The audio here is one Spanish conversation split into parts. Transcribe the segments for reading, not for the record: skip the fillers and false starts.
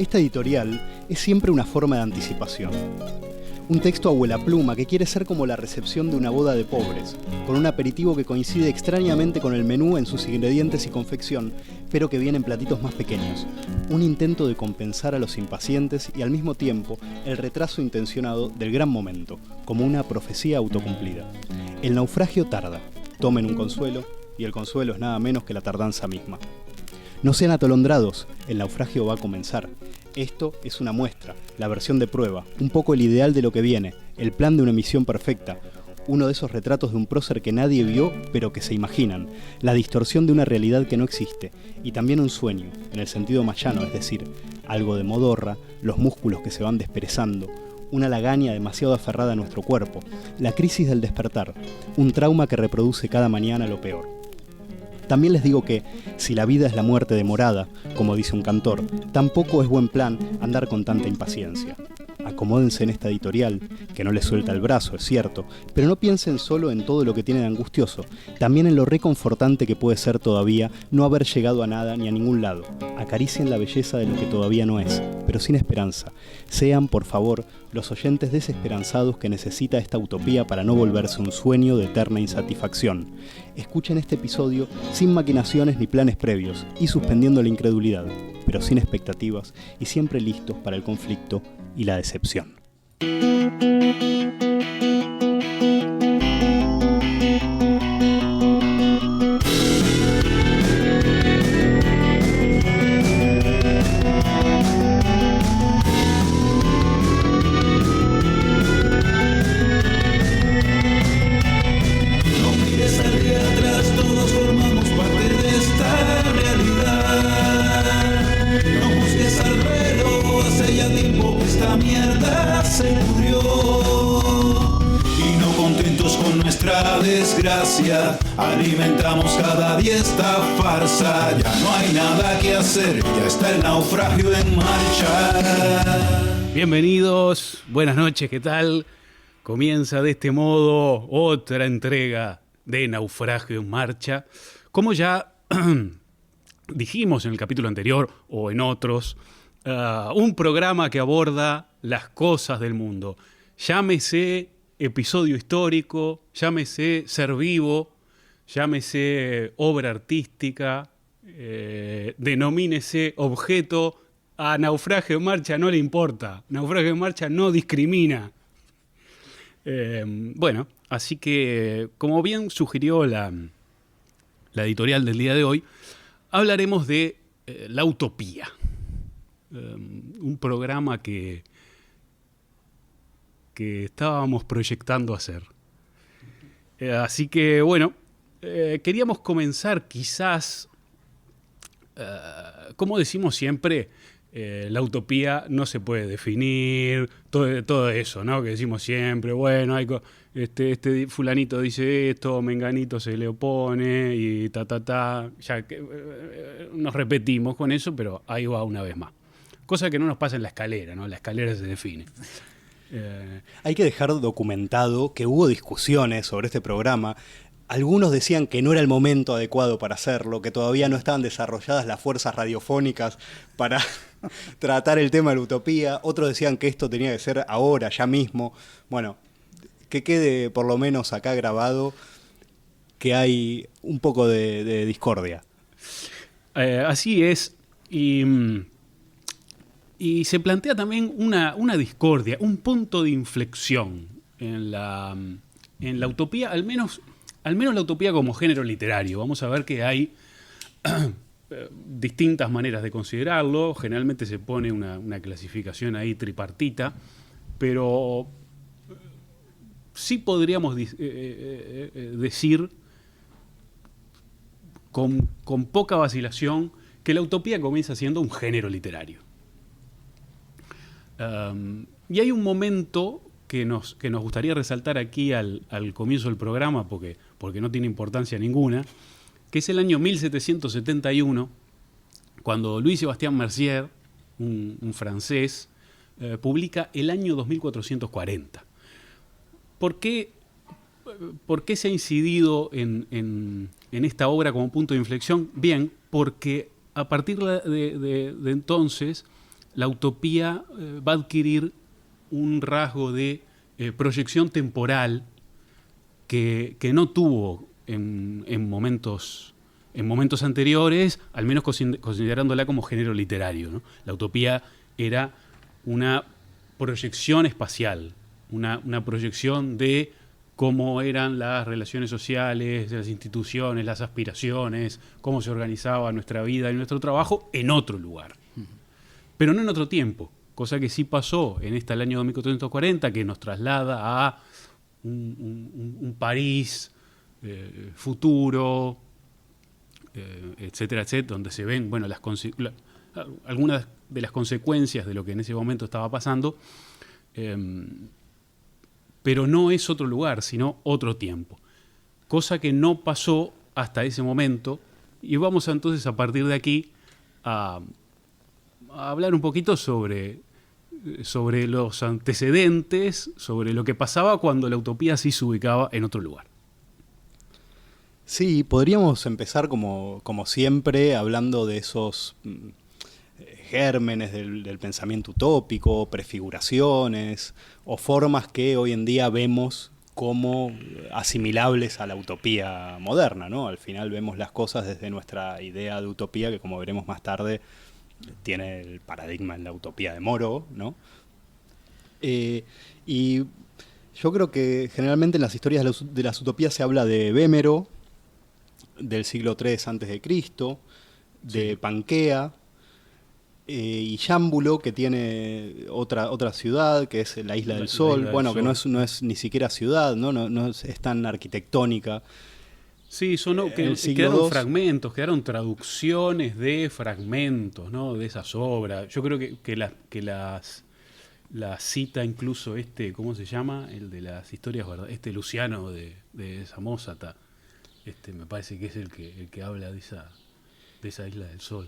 Esta editorial es siempre una forma de anticipación. Un texto abuelapluma que quiere ser como la recepción de una boda de pobres, con un aperitivo que coincide extrañamente con el menú en sus ingredientes y confección, pero que viene en platitos más pequeños. Un intento de compensar a los impacientes y al mismo tiempo el retraso intencionado del gran momento, como una profecía autocumplida. El naufragio tarda, tomen un consuelo, y el consuelo es nada menos que la tardanza misma. No sean atolondrados, el naufragio va a comenzar. Esto es una muestra, la versión de prueba, un poco el ideal de lo que viene, el plan de una misión perfecta, uno de esos retratos de un prócer que nadie vio pero que se imaginan, la distorsión de una realidad que no existe, y también un sueño, en el sentido más llano, es decir, algo de modorra, los músculos que se van desperezando, una lagaña demasiado aferrada a nuestro cuerpo, la crisis del despertar, un trauma que reproduce cada mañana lo peor. También les digo que, si la vida es la muerte demorada, como dice un cantor, tampoco es buen plan andar con tanta impaciencia. Acomódense en esta editorial, que no les suelta el brazo, es cierto, pero no piensen solo en todo lo que tiene de angustioso, también en lo reconfortante que puede ser todavía no haber llegado a nada ni a ningún lado. Acaricien la belleza de lo que todavía no es, pero sin esperanza. Sean, por favor, los oyentes desesperanzados que necesita esta utopía para no volverse un sueño de eterna insatisfacción. Escuchen este episodio sin maquinaciones ni planes previos y suspendiendo la incredulidad, pero sin expectativas y siempre listos para el conflicto y la decepción. Desgracia, alimentamos cada día esta farsa. Ya no hay nada que hacer, ya está el naufragio en marcha. Bienvenidos, buenas noches, ¿qué tal? Comienza de este modo otra entrega de Naufragio en Marcha. Como ya dijimos en el capítulo anterior o en otros, un programa que aborda las cosas del mundo. Llámese episodio histórico, llámese ser vivo, llámese obra artística, denomínese objeto. A Naufragio en Marcha no le importa, Naufragio en Marcha no discrimina. Bueno, así que como bien sugirió la editorial del día de hoy, hablaremos de la utopía, un programa que estábamos proyectando hacer. Así que, bueno, queríamos comenzar quizás, como decimos siempre, la utopía no se puede definir, todo eso, ¿no? Que decimos siempre, bueno, este fulanito dice esto, menganito se le opone y ya que nos repetimos con eso, pero ahí va una vez más. Cosa que no nos pasa en la escalera, ¿no? La escalera se define. Hay que dejar documentado que hubo discusiones sobre este programa. Algunos decían que no era el momento adecuado para hacerlo, que todavía no estaban desarrolladas las fuerzas radiofónicas para tratar el tema de la utopía. Otros decían que esto tenía que ser ahora, ya mismo. Bueno, que quede por lo menos acá grabado que hay un poco de discordia. Así es. Y se plantea también una discordia, un punto de inflexión en la utopía, al menos la utopía como género literario. Vamos a ver que hay distintas maneras de considerarlo. Generalmente se pone una clasificación ahí tripartita, pero sí podríamos decir con poca vacilación que la utopía comienza siendo un género literario. Y hay un momento que nos gustaría resaltar aquí al comienzo del programa, porque no tiene importancia ninguna, que es el año 1771, cuando Louis Sébastien Mercier, un francés, publica El año 2440. ¿Por qué se ha incidido en esta obra como punto de inflexión? Bien, porque a partir de entonces la utopía va a adquirir un rasgo de proyección temporal que no tuvo en momentos anteriores, al menos considerándola como género literario, ¿no? La utopía era una proyección espacial, una proyección de cómo eran las relaciones sociales, de las instituciones, las aspiraciones, cómo se organizaba nuestra vida y nuestro trabajo en otro lugar. Pero no en otro tiempo, cosa que sí pasó en el año 1440, que nos traslada a un París futuro, etcétera, etcétera, donde se ven algunas de las consecuencias de lo que en ese momento estaba pasando, pero no es otro lugar, sino otro tiempo. Cosa que no pasó hasta ese momento, y vamos entonces a partir de aquí a hablar un poquito sobre los antecedentes, sobre lo que pasaba cuando la utopía sí se ubicaba en otro lugar. Sí, podríamos empezar como siempre hablando de esos gérmenes del pensamiento utópico, prefiguraciones o formas que hoy en día vemos como asimilables a la utopía moderna, ¿no? Al final vemos las cosas desde nuestra idea de utopía, que como veremos más tarde tiene el paradigma en la utopía de Moro, ¿no? Y yo creo que generalmente en las historias de las utopías se habla de Vémero, del siglo III a.C., de Pankea, y Yámbulo, que tiene otra ciudad, que es la Isla del Sol, que no es ni siquiera ciudad, no es tan arquitectónica. Sí, quedaron fragmentos, quedaron traducciones de fragmentos, ¿no? De esas obras. Yo creo que la cita incluso ¿cómo se llama? El de las historias, ¿verdad? Luciano de Samosata, me parece que es el que habla de esa Isla del Sol.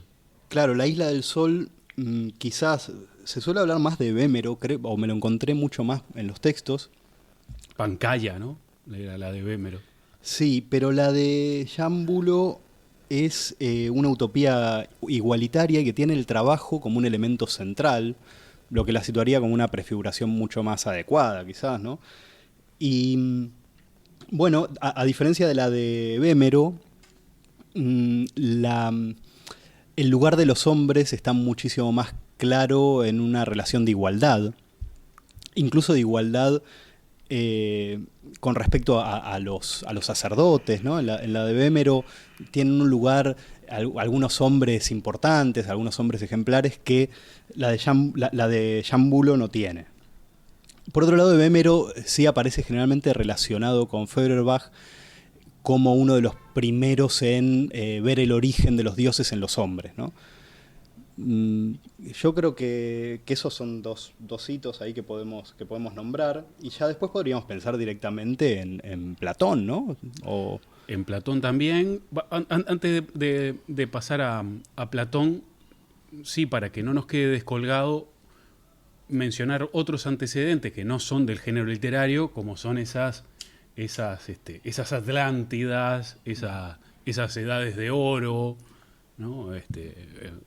Claro, la Isla del Sol, quizás se suele hablar más de Vémero, o me lo encontré mucho más en los textos. Pancaya, ¿no? Era la de Vémero. Sí, pero la de Yámbulo es una utopía igualitaria y que tiene el trabajo como un elemento central, lo que la situaría como una prefiguración mucho más adecuada, quizás, ¿no? Y bueno, a diferencia de la de Vémero, el lugar de los hombres está muchísimo más claro en una relación de igualdad, incluso de igualdad con respecto a los sacerdotes, ¿no? En la de Vémero tienen un lugar algunos hombres importantes, algunos hombres ejemplares que la de Yámbulo no tiene. Por otro lado, de Vémero sí aparece generalmente relacionado con Feuerbach como uno de los primeros en ver el origen de los dioses en los hombres, ¿no? Yo creo que esos son dos hitos ahí que podemos nombrar, y ya después podríamos pensar directamente en Platón, ¿no? En Platón también. Antes de pasar a Platón, sí, para que no nos quede descolgado, mencionar otros antecedentes que no son del género literario, como son esas Atlántidas, esas edades de oro, ¿no?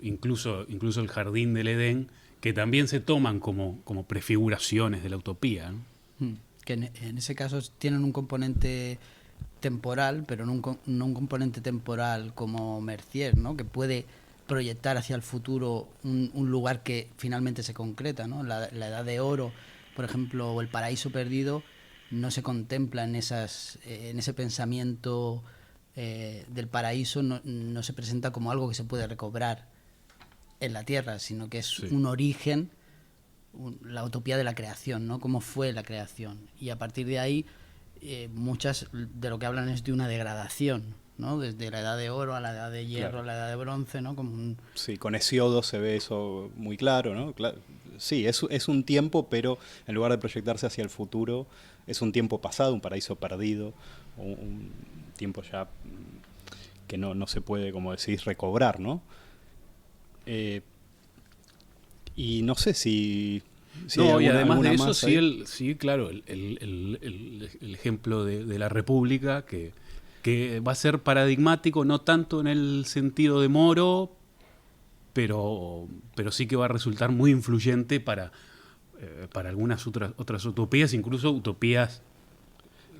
Incluso el jardín del Edén, que también se toman como prefiguraciones de la utopía, ¿no? Que en ese caso tienen un componente temporal, pero no un componente temporal como Mercier, ¿no? Que puede proyectar hacia el futuro un lugar que finalmente se concreta, ¿no? La edad de oro, por ejemplo, o el paraíso perdido, no se contempla en ese pensamiento del paraíso, no se presenta como algo que se puede recobrar en la tierra, sino que es un origen, la utopía de la creación, ¿no? Cómo fue la creación. Y a partir de ahí, muchas de lo que hablan es de una degradación, ¿no? Desde la edad de oro a la edad de hierro, claro, a la edad de bronce, ¿no? Sí, con Hesiodo se ve eso muy claro, ¿no? Sí, es un tiempo, pero en lugar de proyectarse hacia el futuro, es un tiempo pasado, un paraíso perdido, un tiempo ya que no se puede, como decís, recobrar, ¿no? Y no sé si no, y además de eso, sí, claro, el ejemplo de la República, que va a ser paradigmático, no tanto en el sentido de Moro, pero sí que va a resultar muy influyente para algunas otras utopías, incluso utopías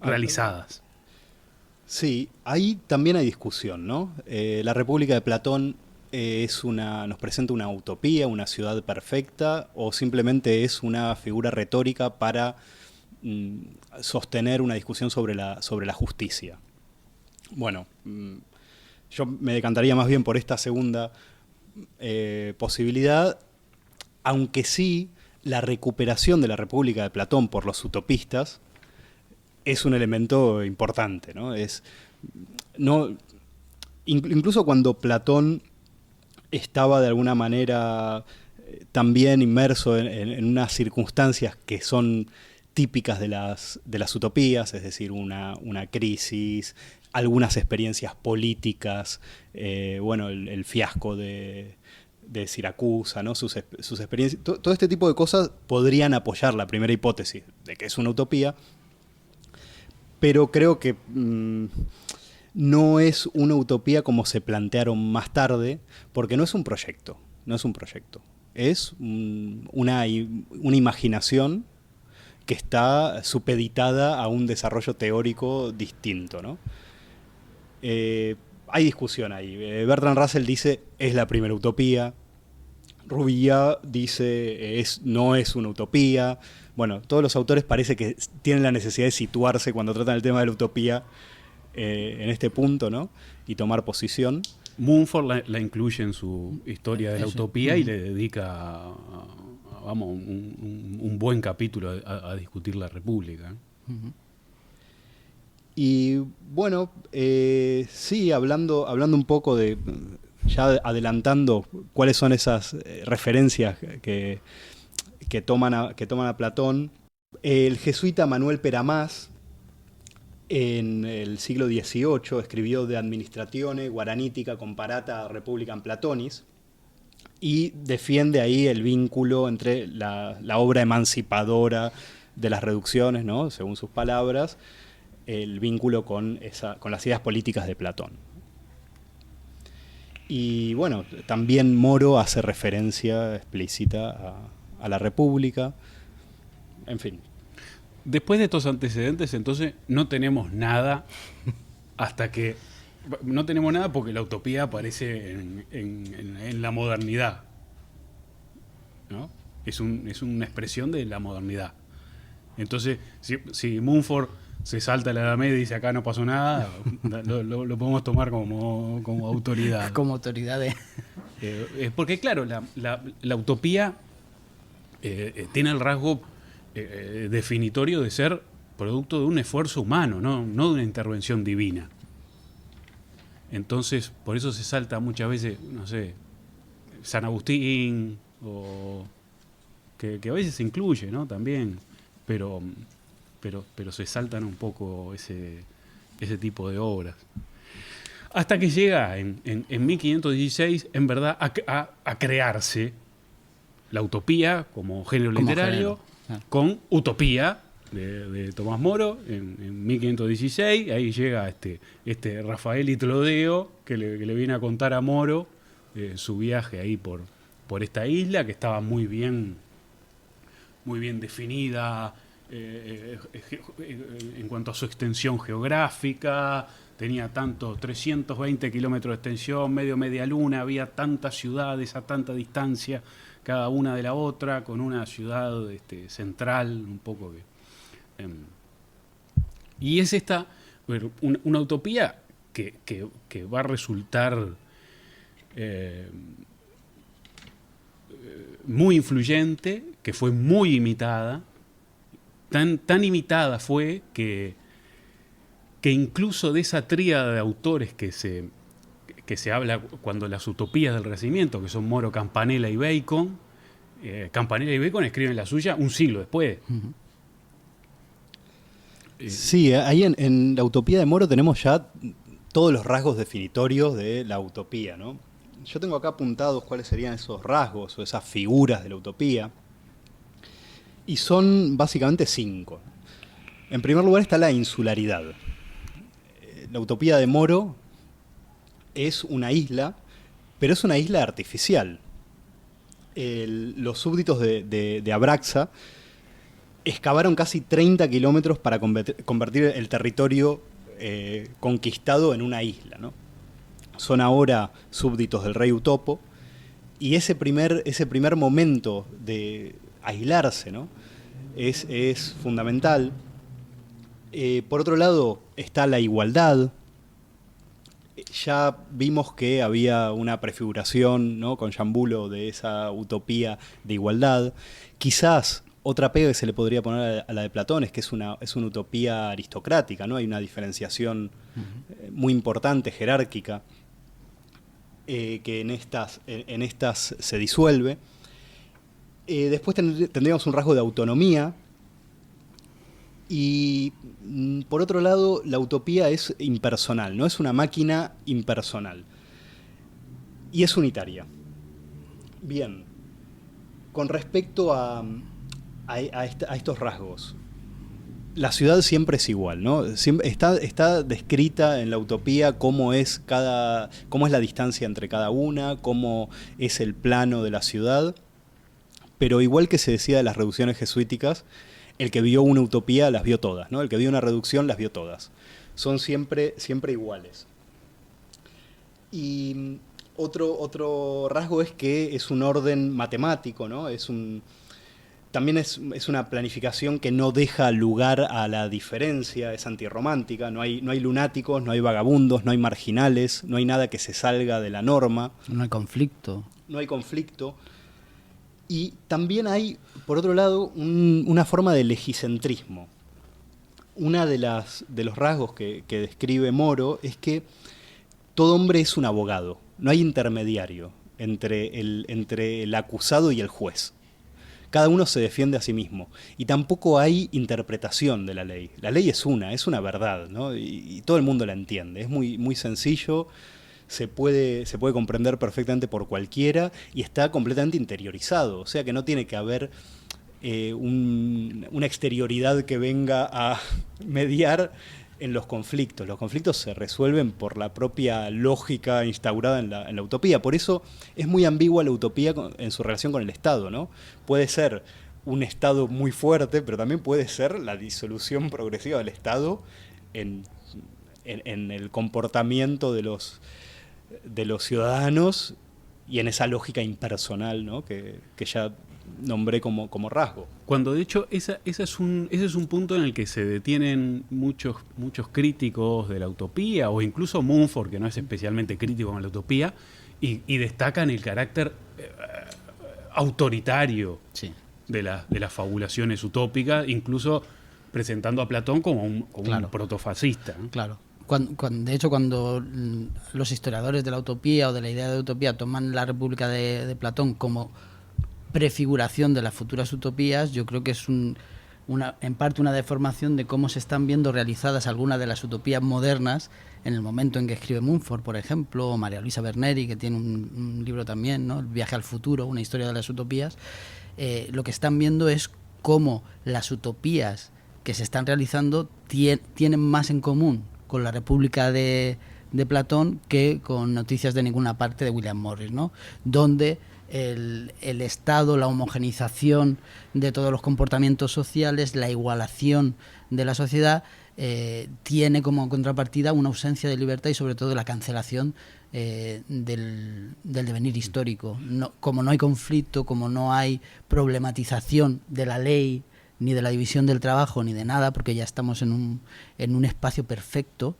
realizadas. Sí, ahí también hay discusión, ¿no? La República de Platón nos presenta una utopía, una ciudad perfecta, o simplemente es una figura retórica para sostener una discusión sobre la justicia. Bueno, yo me decantaría más bien por esta segunda posibilidad, aunque sí la recuperación de la República de Platón por los utopistas es un elemento importante, ¿no? Incluso cuando Platón estaba de alguna manera también inmerso en unas circunstancias que son típicas de las utopías, es decir, una crisis, algunas experiencias políticas, el fiasco de Siracusa, ¿no? sus experiencias, todo este tipo de cosas podrían apoyar la primera hipótesis de que es una utopía, pero creo que no es una utopía como se plantearon más tarde, porque no es un proyecto, es una imaginación que está supeditada a un desarrollo teórico distinto, ¿no? Hay discusión ahí. Bertrand Russell dice es la primera utopía. Rubilla dice no es una utopía. Bueno, todos los autores parece que tienen la necesidad de situarse cuando tratan el tema de la utopía en este punto, ¿no? Y tomar posición. Mumford la incluye en su historia de la utopía y le dedica un buen capítulo a discutir la República. Uh-huh. Y bueno, sí, hablando un poco de, ya adelantando cuáles son esas referencias que toman a Platón, el jesuita Manuel Peramás, en el siglo XVIII, escribió De Administratione Guaranítica Comparata Republicam Platonis, y defiende ahí el vínculo entre la obra emancipadora de las reducciones, ¿no? Según sus palabras, el vínculo con las ideas políticas de Platón. Y bueno, también Moro hace referencia explícita a la República. En fin. Después de estos antecedentes, entonces, no tenemos nada hasta que... No tenemos nada porque la utopía aparece en la modernidad, ¿no? Es una expresión de la modernidad. Entonces, si Mumford se salta a la Edad Media y dice acá no pasó nada, lo podemos tomar como autoridad. Como autoridad de... Porque claro, la utopía tiene el rasgo definitorio de ser producto de un esfuerzo humano, no de una intervención divina. Entonces, por eso se salta muchas veces, no sé, San Agustín, o que a veces se incluye, ¿no? También, pero se saltan un poco ese tipo de obras. Hasta que llega en 1516, en verdad, a crearse la utopía como género literario, con Utopía de Tomás Moro en 1516. Ahí llega este Rafael Itlodeo que le viene a contar a Moro su viaje ahí por esta isla, que estaba muy bien definida en cuanto a su extensión geográfica. Tenía 320 kilómetros de extensión, media luna, había tantas ciudades a tanta distancia, cada una de la otra, con una ciudad central, un poco que... y es esta una utopía que va a resultar muy influyente, que fue muy imitada, tan imitada fue que incluso de esa tríada de autores que se habla cuando las utopías del Renacimiento, que son Moro, Campanella y Bacon, Campanella y Bacon escriben la suya un siglo después. Uh-huh. Sí, ahí en la utopía de Moro tenemos ya todos los rasgos definitorios de la utopía, ¿no? Yo tengo acá apuntados cuáles serían esos rasgos o esas figuras de la utopía, y son básicamente 5. En primer lugar está la insularidad. La utopía de Moro es una isla, pero es una isla artificial. los súbditos de Abraxa excavaron casi 30 kilómetros para convertir el territorio conquistado en una isla, ¿no? Son ahora súbditos del rey Utopo, y ese primer momento de aislarse, ¿no? es fundamental. Por otro lado está la igualdad. Ya vimos que había una prefiguración, ¿no?, con Giambulo de esa utopía de igualdad. Quizás otra pega que se le podría poner a la de Platón es que es una utopía aristocrática, ¿no? Hay una diferenciación muy importante, jerárquica, que en estas se disuelve. Después tendríamos un rasgo de autonomía. Y por otro lado, la utopía es impersonal, no es una máquina impersonal. Y es unitaria. Bien, con respecto a estos rasgos, la ciudad siempre es igual, ¿no? Está descrita en la utopía cómo es la distancia entre cada una, cómo es el plano de la ciudad. Pero igual que se decía de las reducciones jesuíticas, el que vio una utopía las vio todas, ¿no? El que vio una reducción las vio todas. Son siempre iguales. Y otro rasgo es que es un orden matemático, ¿no? También es una planificación que no deja lugar a la diferencia, es antirromántica, no hay lunáticos, no hay vagabundos, no hay marginales, no hay nada que se salga de la norma. No hay conflicto. No hay conflicto. Y también hay, por otro lado, una forma de legicentrismo. Uno de los rasgos que describe Moro es que todo hombre es un abogado, no hay intermediario entre el acusado y el juez. Cada uno se defiende a sí mismo. Y tampoco hay interpretación de la ley. La ley es una verdad, ¿no? Y todo el mundo la entiende. Es muy, muy sencillo. Se puede comprender perfectamente por cualquiera y está completamente interiorizado. O sea que no tiene que haber una exterioridad que venga a mediar en los conflictos. Los conflictos se resuelven por la propia lógica instaurada en la utopía. Por eso es muy ambigua la utopía en su relación con el Estado, ¿no? Puede ser un Estado muy fuerte, pero también puede ser la disolución progresiva del Estado en el comportamiento de los ciudadanos y en esa lógica impersonal, ¿no?, que ya nombré como rasgo. Cuando de hecho ese es un punto en el que se detienen muchos críticos de la utopía, o incluso Mumford, que no es especialmente crítico con la utopía, y destacan el carácter autoritario, sí, de las fabulaciones utópicas, incluso presentando a Platón como un protofascista, ¿no? Claro. De hecho, cuando los historiadores de la utopía o de la idea de utopía toman la República de Platón como prefiguración de las futuras utopías, yo creo que es en parte una deformación de cómo se están viendo realizadas algunas de las utopías modernas en el momento en que escribe Mumford, por ejemplo, o María Luisa Berneri, que tiene un libro también, ¿no?, El viaje al futuro, una historia de las utopías. Lo que están viendo es cómo las utopías que se están realizando tienen más en común con la República de Platón que con Noticias de ninguna parte de William Morris, ¿no?, donde el Estado, la homogeneización de todos los comportamientos sociales, la igualación de la sociedad, tiene como contrapartida una ausencia de libertad y sobre todo la cancelación del devenir histórico. Como no hay conflicto, como no hay problematización de la ley, ni de la división del trabajo, ni de nada, porque ya estamos en un espacio perfecto,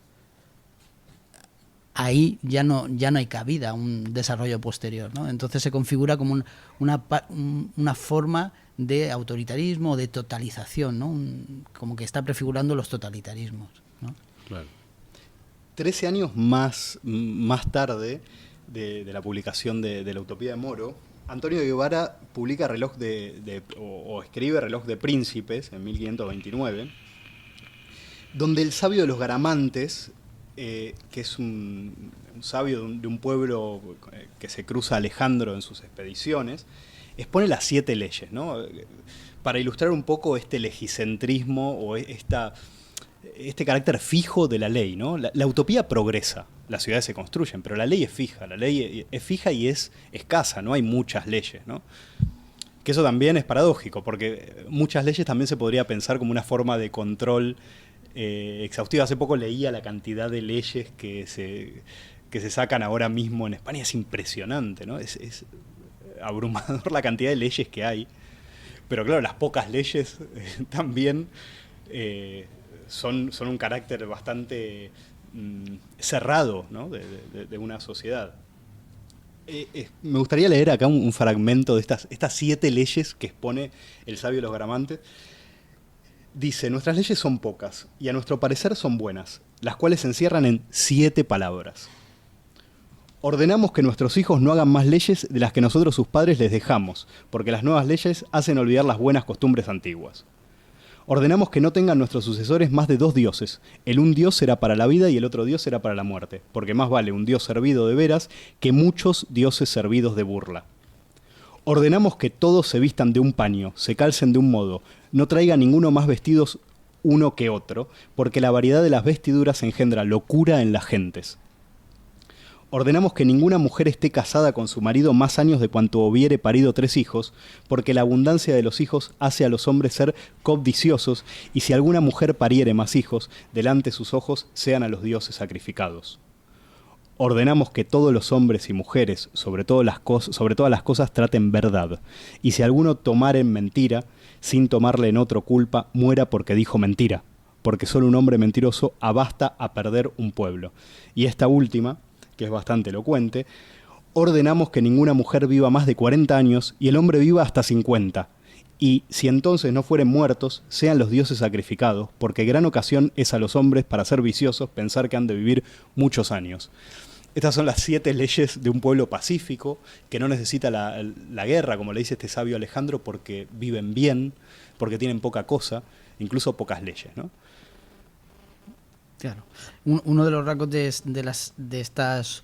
ahí ya no hay cabida a un desarrollo posterior, ¿no? Entonces se configura como una forma de autoritarismo, de totalización, ¿no? Como que está prefigurando los totalitarismos, ¿no? Claro. 13 años más tarde de la publicación de la utopía de Moro, Antonio de Guevara publica o escribe Reloj de Príncipes en 1529, donde el sabio de los Garamantes, que es un sabio de un pueblo que se cruza a Alejandro en sus expediciones, expone las 7 leyes, ¿no?, para ilustrar un poco este legicentrismo o este carácter fijo de la ley, ¿no? La utopía progresa, las ciudades se construyen, pero la ley es fija, y es escasa, no hay muchas leyes, ¿no? Que eso también es paradójico, porque muchas leyes también se podría pensar como una forma de control exhaustiva. Hace poco leía la cantidad de leyes que se sacan ahora mismo en España, es impresionante, ¿no? Es abrumador la cantidad de leyes que hay, pero claro, las pocas leyes también son un carácter bastante cerrado, ¿no? de una sociedad. Me gustaría leer acá un fragmento de estas 7 leyes que expone el sabio de los Gramantes. Dice: nuestras leyes son pocas y a nuestro parecer son buenas, las cuales se encierran en 7 palabras. Ordenamos que nuestros hijos no hagan más leyes de las que nosotros sus padres les dejamos, porque las nuevas leyes hacen olvidar las buenas costumbres antiguas. Ordenamos que no tengan nuestros sucesores más de 2 dioses. El un dios será para la vida y el otro dios será para la muerte, porque más vale un dios servido de veras que muchos dioses servidos de burla. Ordenamos que todos se vistan de un paño, se calcen de un modo, no traiga ninguno más vestidos uno que otro, porque la variedad de las vestiduras engendra locura en las gentes. Ordenamos que ninguna mujer esté casada con su marido más años de cuanto hubiere parido 3 hijos, porque la abundancia de los hijos hace a los hombres ser codiciosos, y si alguna mujer pariere más hijos, delante sus ojos sean a los dioses sacrificados. Ordenamos que todos los hombres y mujeres, sobre todas las cosas, traten verdad, y si alguno tomare en mentira, sin tomarle en otro culpa, muera porque dijo mentira, porque solo un hombre mentiroso abasta a perder un pueblo. Y esta última, que es bastante elocuente: ordenamos que ninguna mujer viva más de 40 años y el hombre viva hasta 50. Y si entonces no fueren muertos, sean los dioses sacrificados, porque gran ocasión es a los hombres para ser viciosos pensar que han de vivir muchos años. Estas son las 7 leyes de un pueblo pacífico, que no necesita la guerra, como le dice este sabio Alejandro, porque viven bien, porque tienen poca cosa, incluso pocas leyes, ¿no? Claro. Uno de los rasgos de estas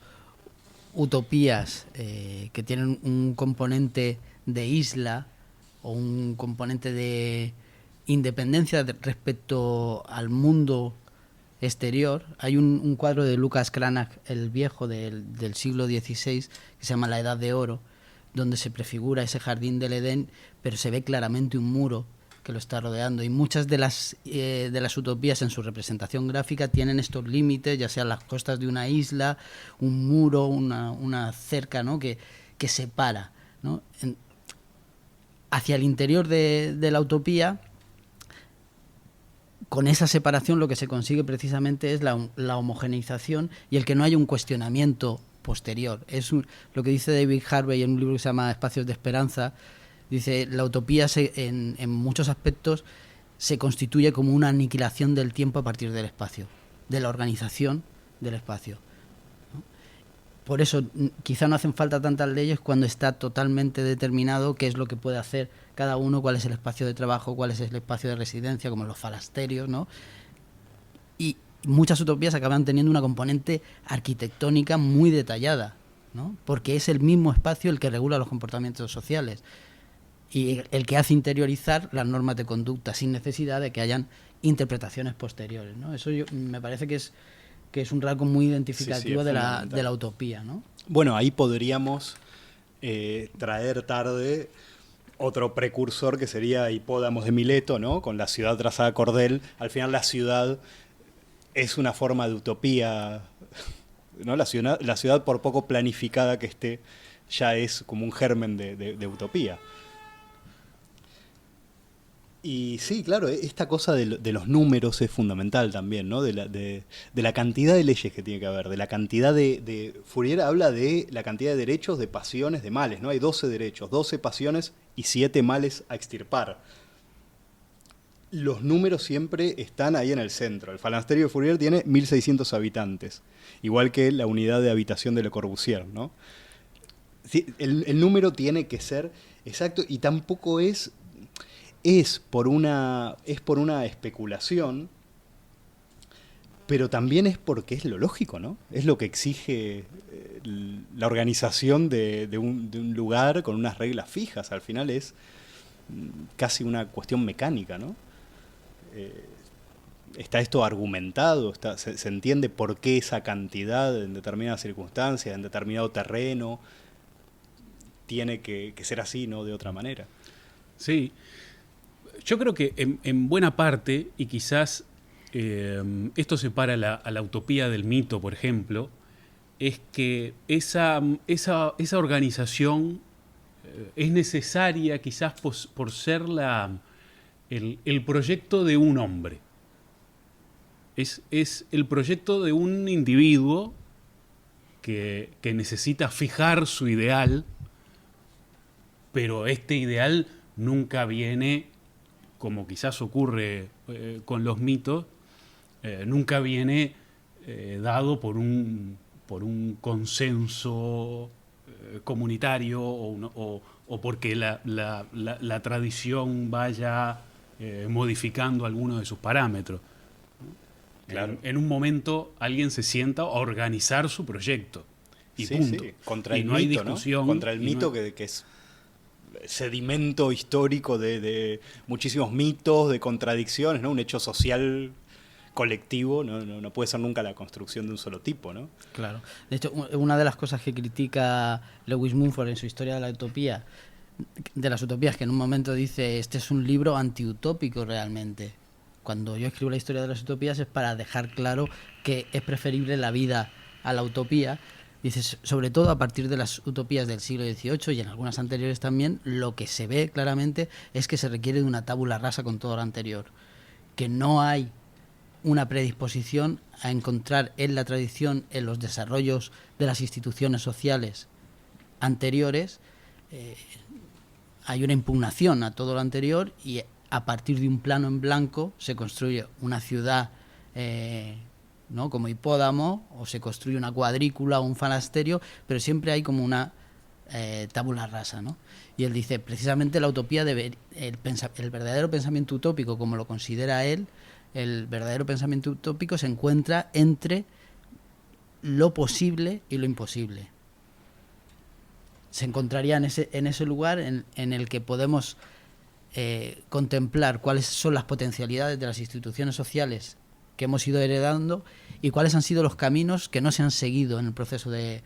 utopías que tienen un componente de isla o un componente de independencia respecto al mundo exterior. Hay un cuadro de Lucas Cranach el Viejo del siglo XVI que se llama La Edad de Oro, donde se prefigura ese jardín del Edén, pero se ve claramente un muro que lo está rodeando, y muchas de las utopías en su representación gráfica tienen estos límites, ya sean las costas de una isla, un muro, una cerca, ¿no? que separa, ¿no? Hacia el interior de la utopía, con esa separación lo que se consigue precisamente es la homogeneización y el que no haya un cuestionamiento posterior. Es lo que dice David Harvey en un libro que se llama Espacios de Esperanza. Dice: la utopía en muchos aspectos se constituye como una aniquilación del tiempo a partir del espacio, de la organización del espacio, ¿no? Por eso quizá no hacen falta tantas leyes cuando está totalmente determinado qué es lo que puede hacer cada uno, cuál es el espacio de trabajo, cuál es el espacio de residencia, como los falasterios, ¿no? Y muchas utopías acaban teniendo una componente arquitectónica muy detallada, ¿no? Porque es el mismo espacio el que regula los comportamientos sociales y el que hace interiorizar las normas de conducta sin necesidad de que hayan interpretaciones posteriores, ¿no? Eso me parece que es un rasgo muy identificativo sí, de la utopía, ¿no? Bueno, ahí podríamos traer tarde otro precursor que sería Hipódamos de Mileto, ¿no? Con la ciudad trazada a cordel. Al final la ciudad es una forma de utopía, ¿no? La ciudad por poco planificada que esté ya es como un germen de utopía. Y sí, claro, esta cosa de los números es fundamental también, ¿no? De la cantidad de leyes que tiene que haber, de la cantidad Fourier habla de la cantidad de derechos, de pasiones, de males, ¿no? Hay 12 derechos, 12 pasiones y 7 males a extirpar. Los números siempre están ahí en el centro. El falasterio de Fourier tiene 1.600 habitantes, igual que la unidad de habitación de Le Corbusier, ¿no? Sí, el número tiene que ser exacto y tampoco es por una especulación, pero también es porque es lo lógico, ¿no? Es lo que exige la organización de un lugar con unas reglas fijas. Al final es casi una cuestión mecánica, ¿no? ¿Está esto argumentado? ¿Se entiende por qué esa cantidad en determinadas circunstancias, en determinado terreno, tiene que ser así, no de otra manera? Sí, yo creo que en buena parte, y quizás esto separa a la utopía del mito, por ejemplo, es que esa organización es necesaria quizás por ser el proyecto de un hombre. Es el proyecto de un individuo que necesita fijar su ideal, pero este ideal nunca viene, como quizás ocurre con los mitos, nunca viene dado por un consenso comunitario o porque la tradición vaya modificando alguno de sus parámetros. Claro. En un momento alguien se sienta a organizar su proyecto. Y Sí, punto. sí, contra Y el no hay mito, discusión. ¿no? Contra el y mito no hay- que es sedimento histórico de muchísimos mitos, de contradicciones, ¿no? Un hecho social colectivo, no puede ser nunca la construcción de un solo tipo, ¿no? Claro. De hecho, una de las cosas que critica Lewis Mumford en su historia de la utopía, de las utopías, que en un momento dice, este es un libro antiutópico realmente. Cuando yo escribo la historia de las utopías es para dejar claro que es preferible la vida a la utopía. Dices, sobre todo a partir de las utopías del siglo XVIII y en algunas anteriores también, lo que se ve claramente es que se requiere de una tabula rasa con todo lo anterior. Que no hay una predisposición a encontrar en la tradición, en los desarrollos de las instituciones sociales anteriores, hay una impugnación a todo lo anterior y a partir de un plano en blanco se construye una ciudad, ¿no? Como Hipódamo, o se construye una cuadrícula o un falasterio, pero siempre hay como una tabula rasa, ¿no? Y él dice, precisamente la utopía el verdadero pensamiento utópico, como lo considera él, el verdadero pensamiento utópico se encuentra entre lo posible y lo imposible. Se encontraría en ese lugar en el que podemos contemplar cuáles son las potencialidades de las instituciones sociales que hemos ido heredando y cuáles han sido los caminos que no se han seguido en el proceso de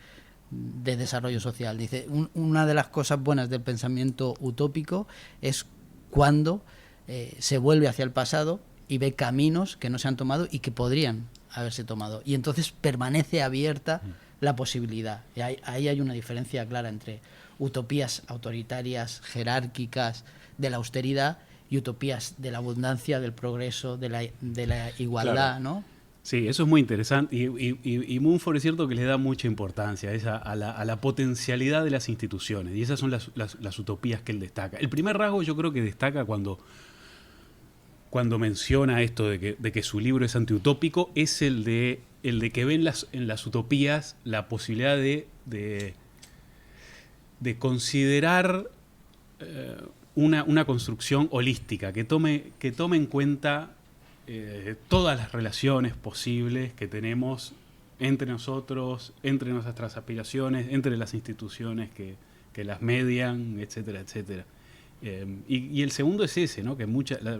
desarrollo social. Dice, una de las cosas buenas del pensamiento utópico es cuando se vuelve hacia el pasado y ve caminos que no se han tomado y que podrían haberse tomado. Y entonces permanece abierta la posibilidad. Y ahí hay una diferencia clara entre utopías autoritarias, jerárquicas, de la austeridad, y utopías de la abundancia, del progreso, de la igualdad, Claro. ¿no? Sí, eso es muy interesante. Y Mumford es cierto que le da mucha importancia a la potencialidad de las instituciones. Y esas son las utopías que él destaca. El primer rasgo yo creo que destaca cuando menciona esto de que su libro es antiutópico es el de que ve en las utopías la posibilidad de considerar una construcción holística que tome en cuenta todas las relaciones posibles que tenemos entre nosotros, entre nuestras aspiraciones, entre las instituciones que las median, etcétera, etcétera. Y el segundo es ese, ¿no? Que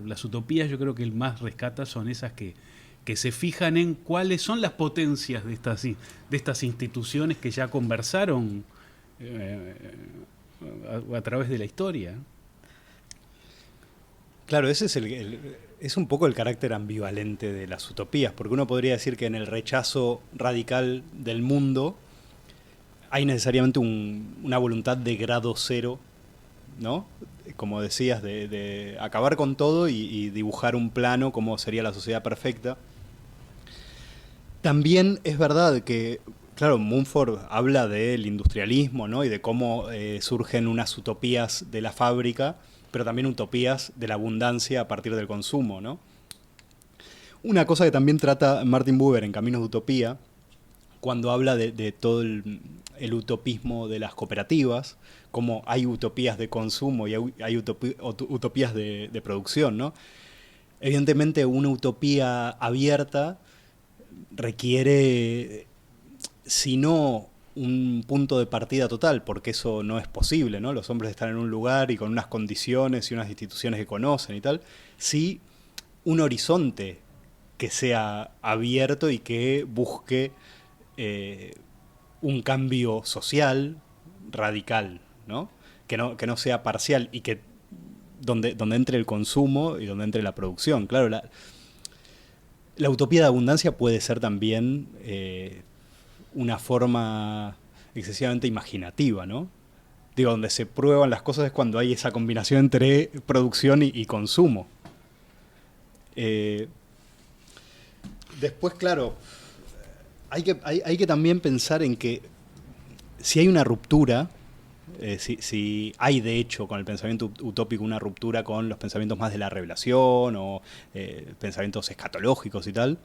las utopías yo creo que el más rescata son esas que se fijan en cuáles son las potencias de estas instituciones que ya conversaron a través de la historia. Claro, ese es un poco el carácter ambivalente de las utopías, porque uno podría decir que en el rechazo radical del mundo hay necesariamente una voluntad de grado cero, ¿no? Como decías, de acabar con todo y dibujar un plano como sería la sociedad perfecta. También es verdad que, claro, Mumford habla del industrialismo, ¿no? Y de cómo surgen unas utopías de la fábrica, pero también utopías de la abundancia a partir del consumo, ¿no? Una cosa que también trata Martin Buber en Caminos de Utopía, cuando habla de todo el utopismo de las cooperativas, como hay utopías de consumo y hay utopías de producción, ¿no? Evidentemente una utopía abierta requiere, si no un punto de partida total, porque eso no es posible, ¿no? Los hombres están en un lugar y con unas condiciones y unas instituciones que conocen y tal, sí un horizonte que sea abierto y que busque un cambio social radical, ¿no? Que no sea parcial y que donde entre el consumo y donde entre la producción. Claro, la utopía de abundancia puede ser también una forma excesivamente imaginativa, ¿no? Digo, donde se prueban las cosas es cuando hay esa combinación entre producción y consumo. Después, claro, hay que también pensar en que si hay una ruptura, si hay de hecho con el pensamiento utópico una ruptura con los pensamientos más de la revelación o pensamientos escatológicos y tal,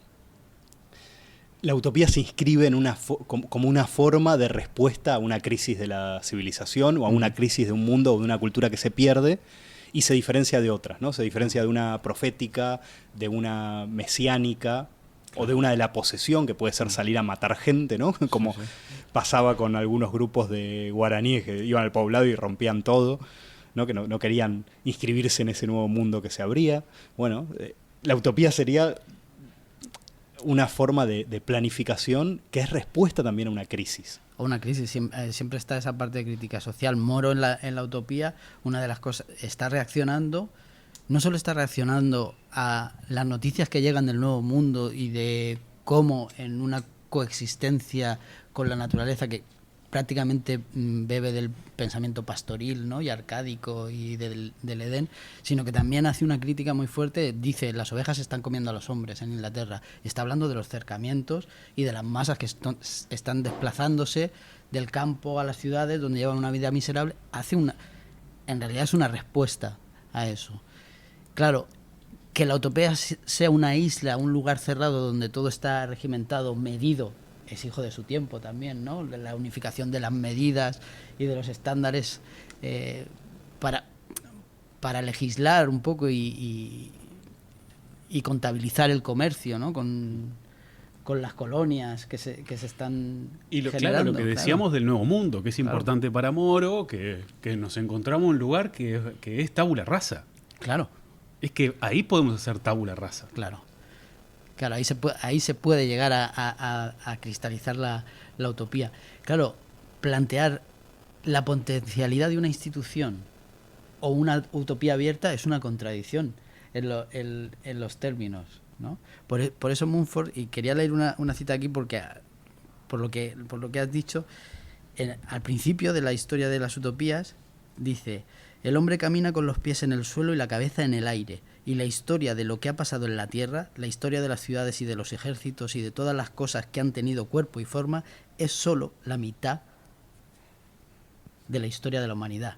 la utopía se inscribe en como una forma de respuesta a una crisis de la civilización o a una crisis de un mundo o de una cultura que se pierde y se diferencia de otras, ¿no? Se diferencia de una profética, de una mesiánica o de una de la posesión, que puede ser salir a matar gente, ¿no? Como pasaba con algunos grupos de guaraníes que iban al poblado y rompían todo, ¿no? Que no querían inscribirse en ese nuevo mundo que se abría. Bueno, la utopía sería una forma de planificación que es respuesta también a una crisis. O una crisis, siempre está esa parte de crítica social. Moro en la utopía, una de las cosas, está reaccionando, no solo está reaccionando a las noticias que llegan del nuevo mundo y de cómo en una coexistencia con la naturaleza que prácticamente bebe del pensamiento pastoril, ¿no? Y arcádico y del Edén, sino que también hace una crítica muy fuerte. Dice, las ovejas están comiendo a los hombres en Inglaterra. Está hablando de los cercamientos y de las masas que están desplazándose del campo a las ciudades donde llevan una vida miserable. En realidad es una respuesta a eso. Claro, que la utopía sea una isla, un lugar cerrado donde todo está regimentado, medido, es hijo de su tiempo también, ¿no? La unificación de las medidas y de los estándares para legislar un poco y contabilizar el comercio, ¿no? Con las colonias que se están generando. Claro, lo que decíamos del Nuevo Mundo, que es importante para Moro, que nos encontramos un lugar que es tabula rasa. Claro. Es que ahí podemos hacer tabula rasa. Claro, ahí se puede llegar a cristalizar la utopía. Claro, plantear la potencialidad de una institución o una utopía abierta es una contradicción en los términos, ¿no? Por eso Mumford, y quería leer una cita aquí porque por lo que has dicho, al principio de la historia de las utopías, dice: el hombre camina con los pies en el suelo y la cabeza en el aire, y la historia de lo que ha pasado en la Tierra, la historia de las ciudades y de los ejércitos y de todas las cosas que han tenido cuerpo y forma, es solo la mitad de la historia de la humanidad.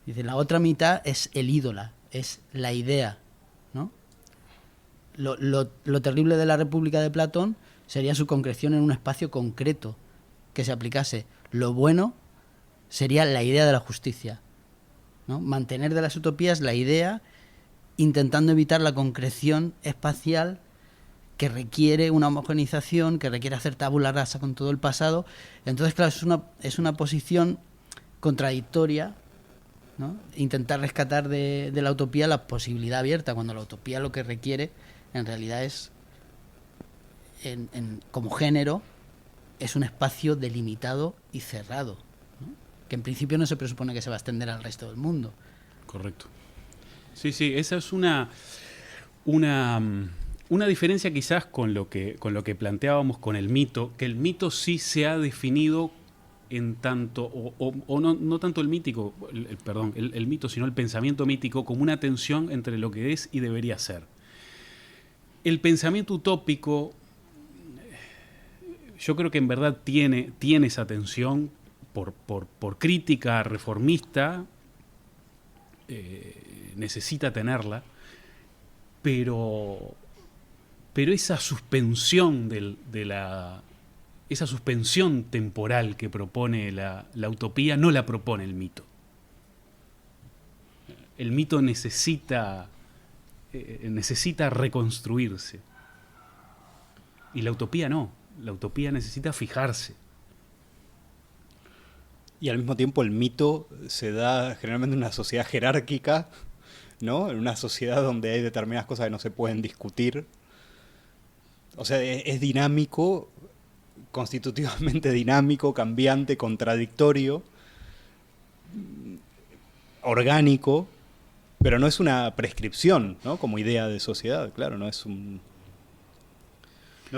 Dice, la otra mitad es el ídola, es la idea, ¿no? Lo terrible de la República de Platón sería su concreción en un espacio concreto que se aplicase. Lo bueno sería la idea de la justicia, ¿no? Mantener de las utopías la idea, intentando evitar la concreción espacial que requiere una homogenización, que requiere hacer tabula rasa con todo el pasado. Entonces, claro, es una posición contradictoria, ¿no? Intentar rescatar de la utopía la posibilidad abierta, cuando la utopía lo que requiere en realidad es, como género, es un espacio delimitado y cerrado, ¿no? Que en principio no se presupone que se va a extender al resto del mundo. Correcto. Sí, esa es una diferencia quizás con lo que planteábamos con el mito, que el mito sí se ha definido en tanto, o no tanto el mítico, el mito, sino el pensamiento mítico como una tensión entre lo que es y debería ser. El pensamiento utópico, yo creo que en verdad tiene esa tensión por crítica reformista, necesita tenerla, pero esa suspensión esa suspensión temporal que propone la utopía no la propone el mito. El mito necesita reconstruirse y la utopía no. La utopía necesita fijarse. Y al mismo tiempo el mito se da generalmente en una sociedad jerárquica, ¿no? En una sociedad donde hay determinadas cosas que no se pueden discutir. O sea, es dinámico, constitutivamente dinámico, cambiante, contradictorio, orgánico, pero no es una prescripción, ¿no? Como idea de sociedad, claro, no es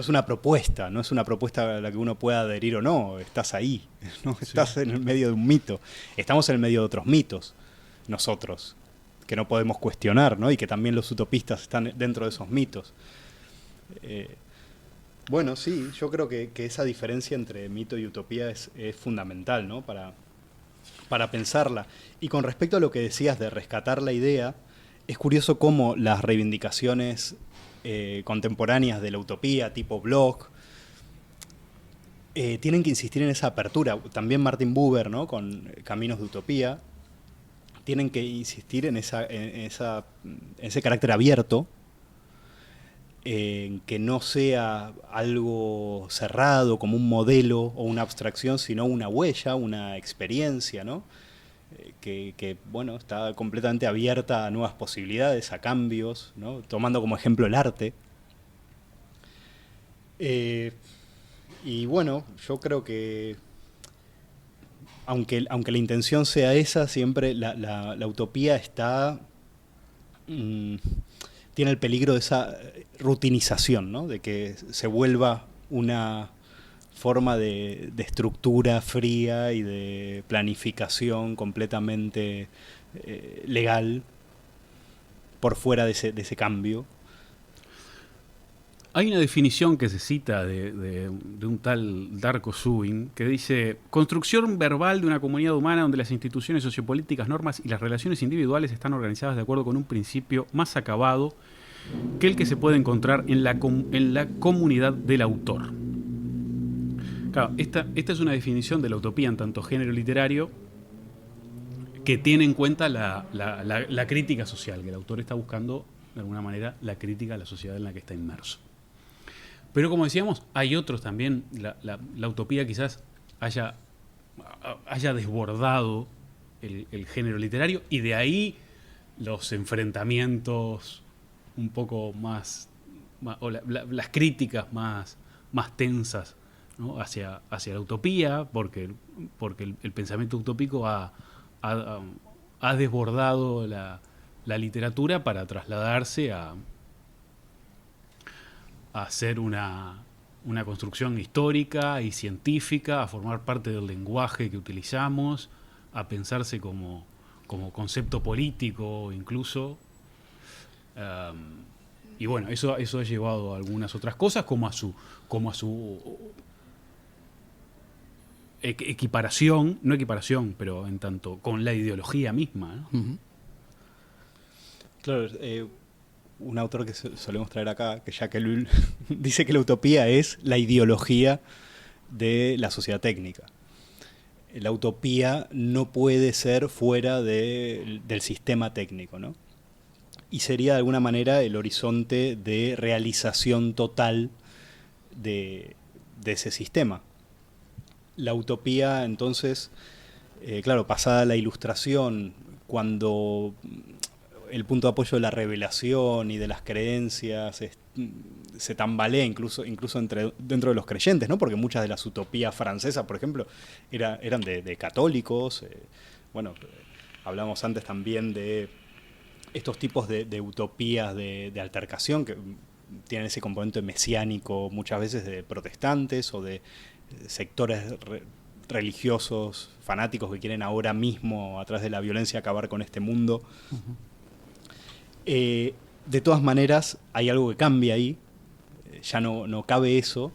una propuesta, no es una propuesta a la que uno pueda adherir o no, estás ahí, ¿no? Estás en el medio de un mito. Estamos en el medio de otros mitos, nosotros, que no podemos cuestionar, ¿no? Y que también los utopistas están dentro de esos mitos. Bueno, sí, yo creo que esa diferencia entre mito y utopía es fundamental, ¿no? Para pensarla. Y con respecto a lo que decías de rescatar la idea, es curioso cómo las reivindicaciones contemporáneas de la utopía, tipo Bloch, tienen que insistir en esa apertura. También Martin Buber, ¿no? Con Caminos de Utopía, tienen que insistir en ese carácter abierto, que no sea algo cerrado como un modelo o una abstracción, sino una huella, una experiencia, ¿no? Que bueno, está completamente abierta a nuevas posibilidades, a cambios, ¿no? Tomando como ejemplo el arte. Y bueno, yo creo que aunque la intención sea esa, siempre la utopía está tiene el peligro de esa rutinización, ¿no? De que se vuelva una forma de estructura fría y de planificación completamente legal por fuera de ese cambio. Hay una definición que se cita de un tal Darko Subin que dice: construcción verbal de una comunidad humana donde las instituciones sociopolíticas, normas y las relaciones individuales están organizadas de acuerdo con un principio más acabado que el que se puede encontrar en la comunidad del autor. Claro, esta es una definición de la utopía en tanto género literario que tiene en cuenta la crítica social, que el autor está buscando de alguna manera la crítica a la sociedad en la que está inmerso. Pero como decíamos, hay otros también. La utopía quizás haya desbordado el género literario, y de ahí los enfrentamientos un poco más o las críticas más tensas, ¿no? hacia la utopía, porque el pensamiento utópico ha desbordado la literatura para trasladarse a hacer una construcción histórica y científica, a formar parte del lenguaje que utilizamos, a pensarse como concepto político incluso. Y bueno, eso ha llevado a algunas otras cosas, como a su equiparación, no equiparación, pero en tanto con la ideología misma, ¿no? Uh-huh. Claro, un autor que solemos traer acá, que Jacques Ellul, dice que la utopía es la ideología de la sociedad técnica. La utopía no puede ser fuera del sistema técnico, ¿no? Y sería de alguna manera el horizonte de realización total de ese sistema. La utopía, entonces, claro, pasada la Ilustración, cuando el punto de apoyo de la revelación y de las creencias se tambalea incluso dentro de los creyentes, ¿no? Porque muchas de las utopías francesas, por ejemplo, eran de católicos. Bueno, hablamos antes también de estos tipos de utopías de altercación que tienen ese componente mesiánico muchas veces de protestantes o de sectores religiosos fanáticos que quieren ahora mismo, a través de la violencia, acabar con este mundo. Uh-huh. De todas maneras, hay algo que cambia ahí, ya no cabe eso,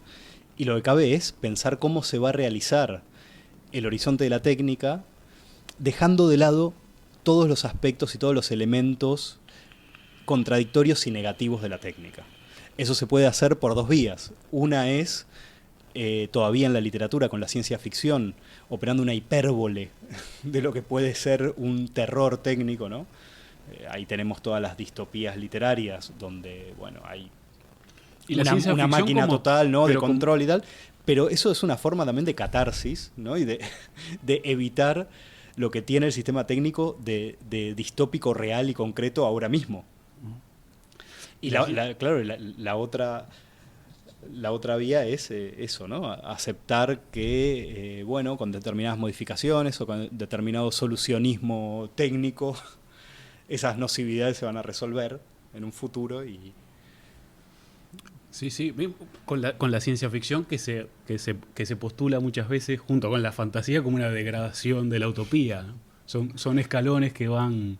y lo que cabe es pensar cómo se va a realizar el horizonte de la técnica, dejando de lado todos los aspectos y todos los elementos contradictorios y negativos de la técnica. Eso se puede hacer por dos vías. Una es, todavía en la literatura, con la ciencia ficción, operando una hipérbole de lo que puede ser un terror técnico, ¿no? Ahí tenemos todas las distopías literarias, donde bueno, hay una máquina total, ¿no? De control y tal. Pero eso es una forma también de catarsis, ¿no? Y de evitar lo que tiene el sistema técnico de distópico real y concreto ahora mismo. Y la otra La otra vía es eso, ¿no? Aceptar que, bueno, con determinadas modificaciones o con determinado solucionismo técnico, esas nocividades se van a resolver en un futuro y... Sí, con la ciencia ficción que se postula muchas veces junto con la fantasía como una degradación de la utopía, ¿no? Son escalones que van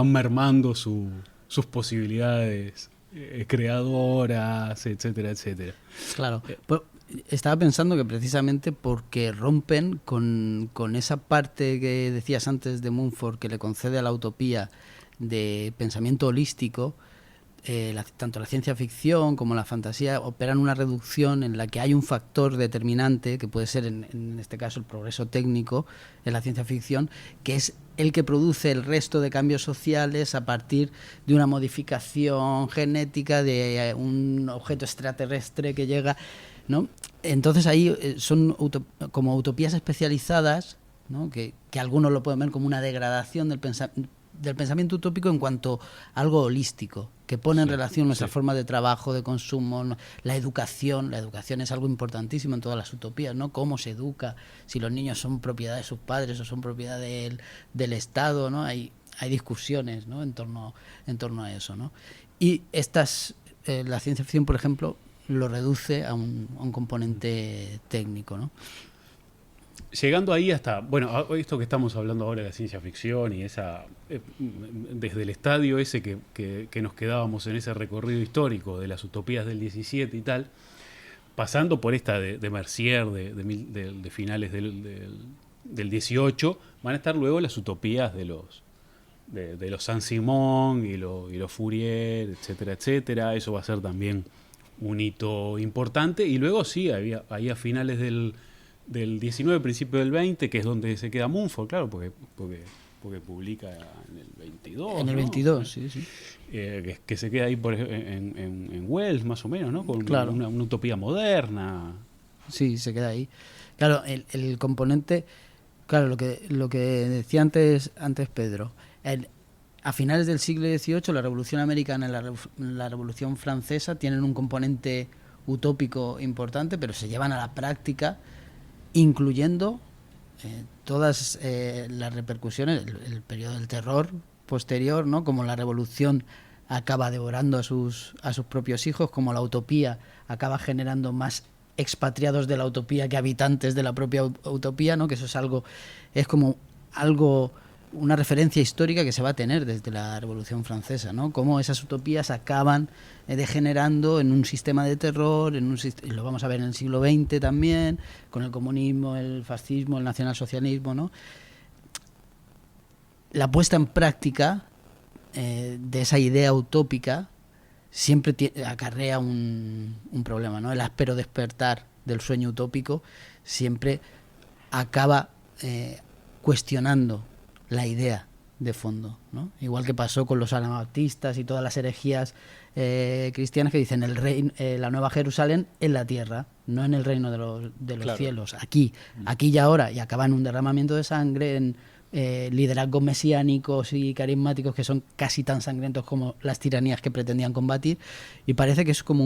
mermando sus posibilidades creadoras, etcétera, etcétera. Claro. Pues, estaba pensando que precisamente porque rompen con esa parte que decías antes de Mumford, que le concede a la utopía de pensamiento holístico, tanto la ciencia ficción como la fantasía operan una reducción en la que hay un factor determinante, que puede ser en este caso el progreso técnico en la ciencia ficción, que es el que produce el resto de cambios sociales a partir de una modificación genética de un objeto extraterrestre que llega, ¿no? Entonces ahí son como utopías especializadas, ¿no? que algunos lo pueden ver como una degradación del pensamiento utópico en cuanto a algo holístico, que pone en relación nuestra forma de trabajo, de consumo, la educación. La educación es algo importantísimo en todas las utopías, ¿no? Cómo se educa, si los niños son propiedad de sus padres o son propiedad del Estado, ¿no? Hay discusiones, ¿no? en torno a eso, ¿no? Y la ciencia ficción, por ejemplo, lo reduce a un componente técnico, ¿no? Llegando ahí hasta, bueno, esto que estamos hablando ahora de la ciencia ficción y desde el estadio ese que nos quedábamos en ese recorrido histórico de las utopías del 17 y tal, pasando por esta de Mercier de finales del 18, van a estar luego las utopías de los Saint-Simon y los Fourier, etcétera, etcétera. Eso va a ser también un hito importante. Y luego sí, ahí a finales del 19, principio del 20, que es donde se queda Mumford, claro, porque publica en el 22. En el 22, ¿no? Sí. Que se queda ahí en Wells, más o menos, ¿no? Con claro. una utopía moderna. Sí, se queda ahí. Claro, el componente, claro, lo que decía antes Pedro, a finales del siglo XVIII, la Revolución Americana y la Revolución Francesa tienen un componente utópico importante, pero se llevan a la práctica, incluyendo todas las repercusiones, el periodo del terror posterior, ¿no? Como la revolución acaba devorando a sus propios hijos, como la utopía acaba generando más expatriados de la utopía que habitantes de la propia utopía, ¿no? Que eso es como una referencia histórica que se va a tener desde la Revolución Francesa, ¿no? Cómo esas utopías acaban degenerando en un sistema de terror, y lo vamos a ver en el siglo XX también, con el comunismo, el fascismo, el nacionalsocialismo, ¿no? La puesta en práctica de esa idea utópica siempre acarrea un problema, ¿no? El áspero despertar del sueño utópico siempre acaba cuestionando la idea de fondo, ¿no? Igual que pasó con los anabaptistas y todas las herejías cristianas que dicen la nueva Jerusalén en la tierra, no en el reino de los claro. cielos, aquí y ahora, y acaban en un derramamiento de sangre, en liderazgos mesiánicos y carismáticos que son casi tan sangrientos como las tiranías que pretendían combatir, y parece que es como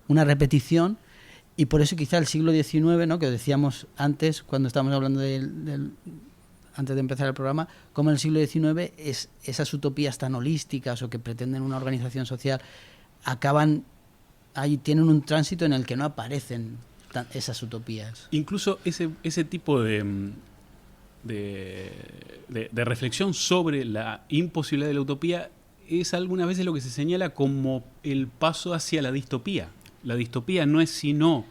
una repetición. Y por eso quizá el siglo XIX, ¿no? Que decíamos antes, cuando estábamos hablando antes de empezar el programa, como en el siglo XIX esas utopías tan holísticas o que pretenden una organización social tienen un tránsito en el que no aparecen esas utopías. Incluso ese tipo de reflexión sobre la imposibilidad de la utopía es algunas veces lo que se señala como el paso hacia la distopía. La distopía no es sino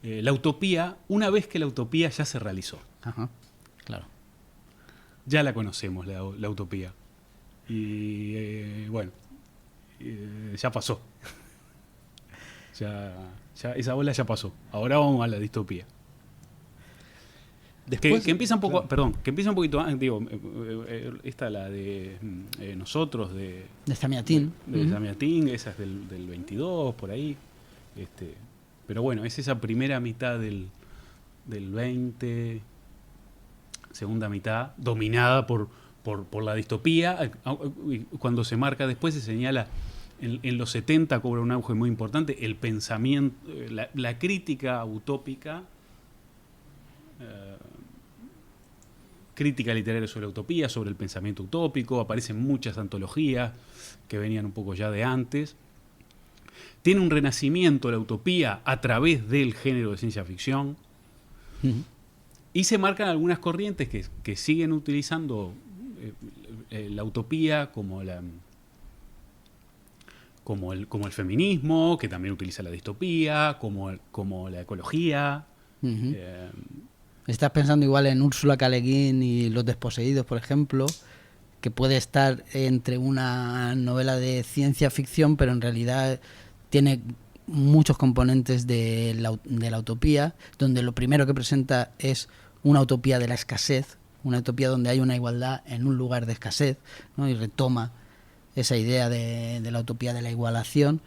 la utopía una vez que la utopía ya se realizó. Ajá, claro. Ya la conocemos, la utopía. Y bueno, ya pasó. ya esa ola ya pasó. Ahora vamos a la distopía. Después, que empieza un poco, claro. Perdón, que empieza un poquito antes, digo, esta la de nosotros, de Zamiatin. De Zamiatin, esa es del 22, por ahí. Pero bueno, es esa primera mitad del 20, segunda mitad, dominada por la distopía. Cuando se marca después, se señala en los 70 cobra un auge muy importante el pensamiento, la crítica utópica, crítica literaria sobre la utopía, sobre el pensamiento utópico. Aparecen muchas antologías que venían un poco ya de antes. Tiene un renacimiento la utopía a través del género de ciencia ficción. Ujú. Y se marcan algunas corrientes que siguen utilizando la utopía como el feminismo, que también utiliza la distopía, como la ecología. Ujú. Estás pensando igual en Úrsula K. Le Guin y Los desposeídos, por ejemplo, que puede estar entre una novela de ciencia ficción, pero en realidad tiene muchos componentes de la utopía, donde lo primero que presenta es una utopía de la escasez, una utopía donde hay una igualdad en un lugar de escasez, ¿no? Y retoma esa idea de la utopía de la igualación,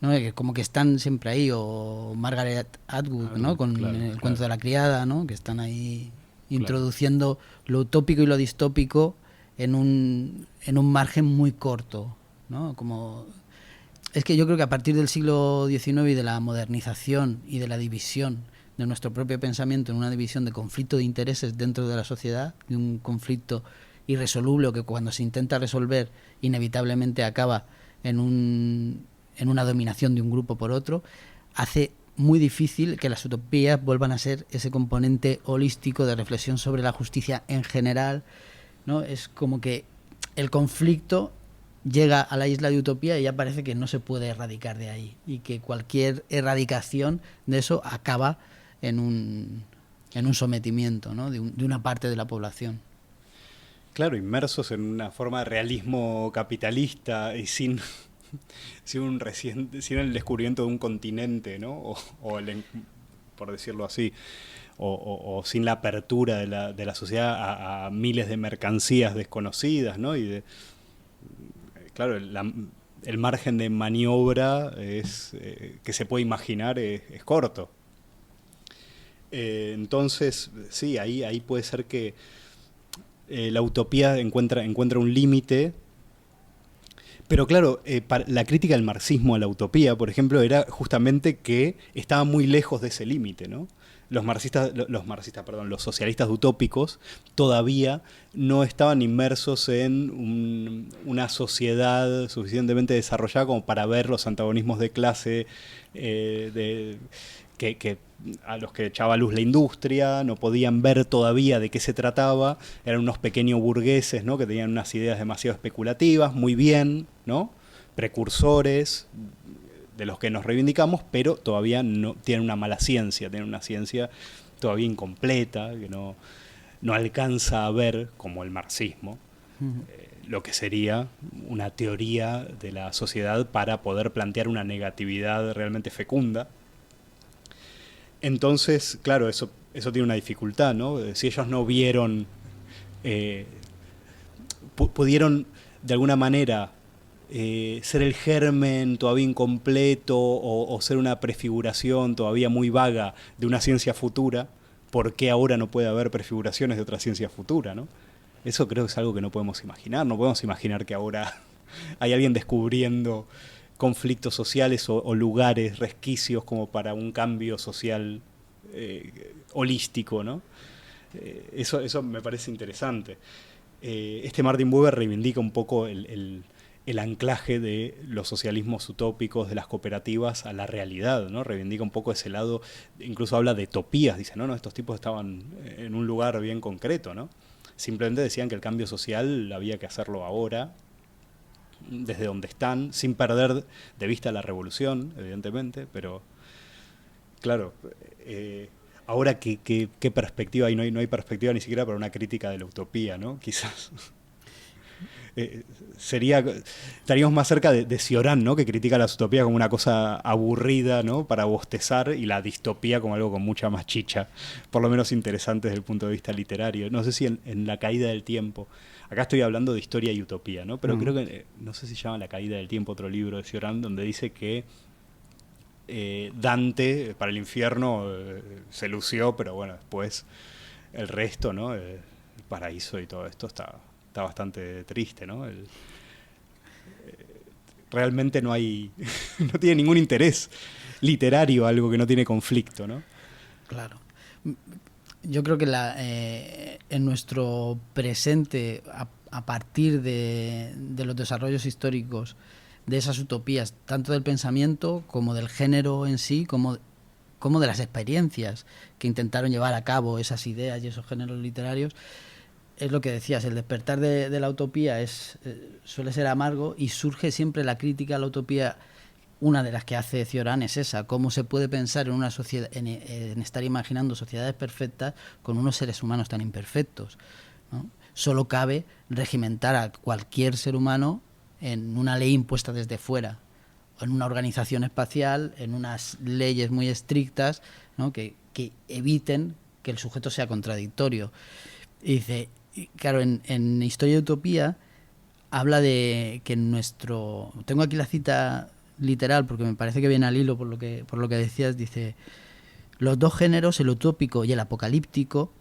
¿no? Que como que están siempre ahí, o Margaret Atwood, ¿no? Con el cuento de la criada, ¿no? Que están ahí introduciendo lo utópico y lo distópico en un margen muy corto, ¿no? Como es que yo creo que a partir del siglo XIX y de la modernización y de la división de nuestro propio pensamiento en una división de conflicto de intereses dentro de la sociedad, de un conflicto irresoluble que cuando se intenta resolver inevitablemente acaba en una dominación de un grupo por otro, hace muy difícil que las utopías vuelvan a ser ese componente holístico de reflexión sobre la justicia en general, ¿no? Es como que el conflicto llega a la isla de utopía y ya parece que no se puede erradicar de ahí, y que cualquier erradicación de eso acaba en un sometimiento, ¿no? de una parte de la población. Claro, inmersos en una forma de realismo capitalista y sin el descubrimiento de un continente, ¿no? Por decirlo así, o sin la apertura de la sociedad a miles de mercancías desconocidas, ¿no? Claro, el margen de maniobra que se puede imaginar es corto. Entonces, sí, ahí puede ser que la utopía encuentra un límite. Pero claro, la crítica del marxismo a la utopía, por ejemplo, era justamente que estaba muy lejos de ese límite, ¿no? Los socialistas utópicos todavía no estaban inmersos en una sociedad suficientemente desarrollada como para ver los antagonismos de clase a los que echaba luz la industria. No podían ver todavía de qué se trataba. Eran unos pequeños burgueses, ¿no? Que tenían unas ideas demasiado especulativas, muy bien, ¿no? Precursores de los que nos reivindicamos, pero todavía no tienen una mala ciencia, tienen una ciencia todavía incompleta, que no alcanza a ver, como el marxismo, lo que sería una teoría de la sociedad para poder plantear una negatividad realmente fecunda. Entonces, claro, eso tiene una dificultad, ¿no? Si ellos no vieron, pudieron de alguna manera ser el germen todavía incompleto o ser una prefiguración todavía muy vaga de una ciencia futura, ¿por qué ahora no puede haber prefiguraciones de otra ciencia futura, ¿no? Eso creo que es algo que no podemos imaginar. No podemos imaginar que ahora hay alguien descubriendo conflictos sociales o lugares, resquicios como para un cambio social holístico, ¿no? Eso me parece interesante. Martin Buber reivindica un poco el anclaje de los socialismos utópicos, de las cooperativas a la realidad, ¿no? Reivindica un poco ese lado, incluso habla de utopías, dice, no, estos tipos estaban en un lugar bien concreto, ¿no? Simplemente decían que el cambio social había que hacerlo ahora, desde donde están, sin perder de vista la revolución, evidentemente, pero claro, ahora ¿qué perspectiva hay? No hay perspectiva ni siquiera para una crítica de la utopía, ¿no? Quizás estaríamos más cerca de Cioran, ¿no? Que critica las utopías como una cosa aburrida, ¿no? Para bostezar, y la distopía como algo con mucha más chicha, por lo menos interesante desde el punto de vista literario. No sé si en La caída del tiempo, acá estoy hablando de historia y utopía, ¿no? Pero creo que, no sé si se llama La caída del tiempo, otro libro de Cioran, donde dice que Dante para el infierno se lució, pero bueno, después el resto, ¿no? El paraíso y todo esto está bastante triste, ¿no? realmente no hay, no tiene ningún interés literario, algo que no tiene conflicto, ¿no? Claro. Yo creo que en nuestro presente, a partir de los desarrollos históricos de esas utopías, tanto del pensamiento como del género en sí, como de las experiencias que intentaron llevar a cabo esas ideas y esos géneros literarios, es lo que decías, el despertar de la utopía suele ser amargo, y surge siempre la crítica a la utopía. Una de las que hace Cioran es esa: cómo se puede pensar en una sociedad, en estar imaginando sociedades perfectas con unos seres humanos tan imperfectos, ¿no? Solo cabe regimentar a cualquier ser humano en una ley impuesta desde fuera, en una organización espacial, en unas leyes muy estrictas, ¿no? que eviten que el sujeto sea contradictorio. Y dice, claro, en Historia de Utopía habla de que tengo aquí la cita literal porque me parece que viene al hilo por lo que decías. Dice: los dos géneros, el utópico y el apocalíptico,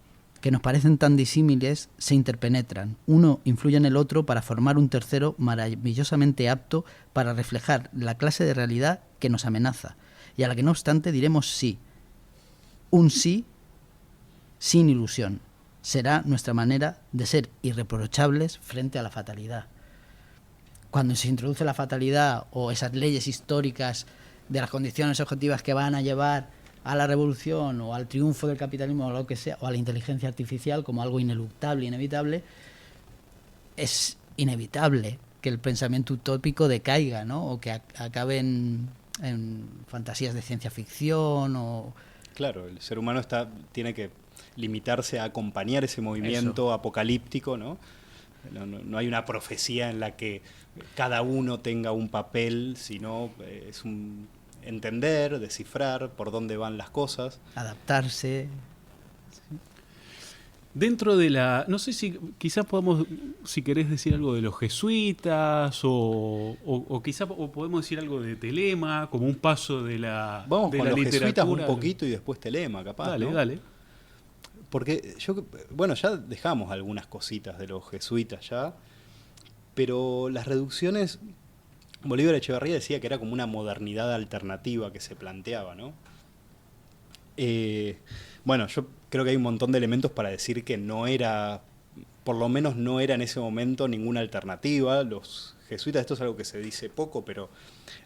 que nos parecen tan disímiles, se interpenetran. Uno influye en el otro para formar un tercero maravillosamente apto para reflejar la clase de realidad que nos amenaza, y a la que no obstante diremos sí. Un sí sin ilusión. Será nuestra manera de ser irreprochables frente a la fatalidad. Cuando se introduce la fatalidad o esas leyes históricas de las condiciones objetivas que van a llevar a la revolución o al triunfo del capitalismo o lo que sea, o a la inteligencia artificial como algo ineluctable, inevitable, es inevitable que el pensamiento utópico decaiga, ¿no? O que acabe en fantasías de ciencia ficción o... Claro, el ser humano tiene que limitarse a acompañar ese movimiento apocalíptico, ¿no? No hay una profecía en la que cada uno tenga un papel, sino es un entender, descifrar por dónde van las cosas. Adaptarse. Dentro de la... No sé si quizás podamos, si querés decir algo de los jesuitas o quizás podemos decir algo de Telema, como un paso de la Vamos de con la los literatura. jesuitas un poquito y después Telema, capaz, Dale, ¿no? dale. Porque ya dejamos algunas cositas de los jesuitas ya, pero las reducciones, Bolívar Echeverría decía que era como una modernidad alternativa que se planteaba, ¿no? Yo creo que hay un montón de elementos para decir que no era, por lo menos no era en ese momento ninguna alternativa. Los jesuitas, esto es algo que se dice poco, pero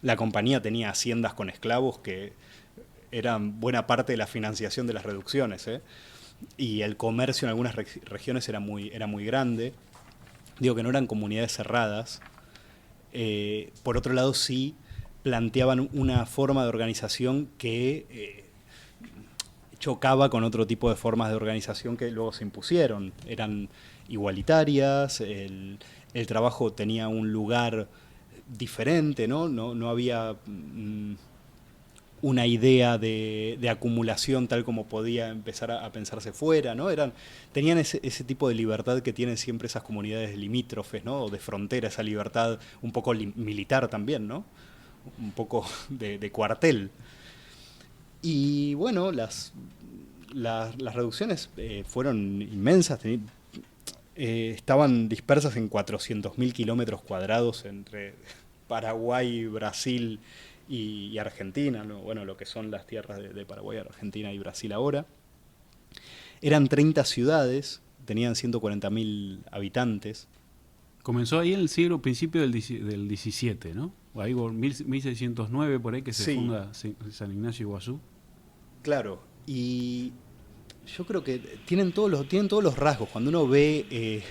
la compañía tenía haciendas con esclavos que eran buena parte de la financiación de las reducciones, ¿eh? Y el comercio en algunas regiones era muy grande. Digo que no eran comunidades cerradas. Por otro lado, sí planteaban una forma de organización que chocaba con otro tipo de formas de organización que luego se impusieron. Eran igualitarias, el trabajo tenía un lugar diferente, ¿no? No había una idea de acumulación tal como podía empezar a pensarse fuera, ¿no? Tenían ese tipo de libertad que tienen siempre esas comunidades limítrofes, ¿no? O de frontera, esa libertad un poco militar también, ¿no? Un poco de cuartel. Y bueno, las reducciones fueron inmensas. Estaban dispersas en 400.000 kilómetros cuadrados entre Paraguay, Brasil y Argentina, ¿no? Bueno, lo que son las tierras de Paraguay, Argentina y Brasil ahora. Eran 30 ciudades, tenían 140.000 habitantes. Comenzó ahí en el principio del 17, ¿no? Ahí por 1609, por ahí que se funda San Ignacio Iguazú. Claro, y yo creo que tienen todos los rasgos. Cuando uno ve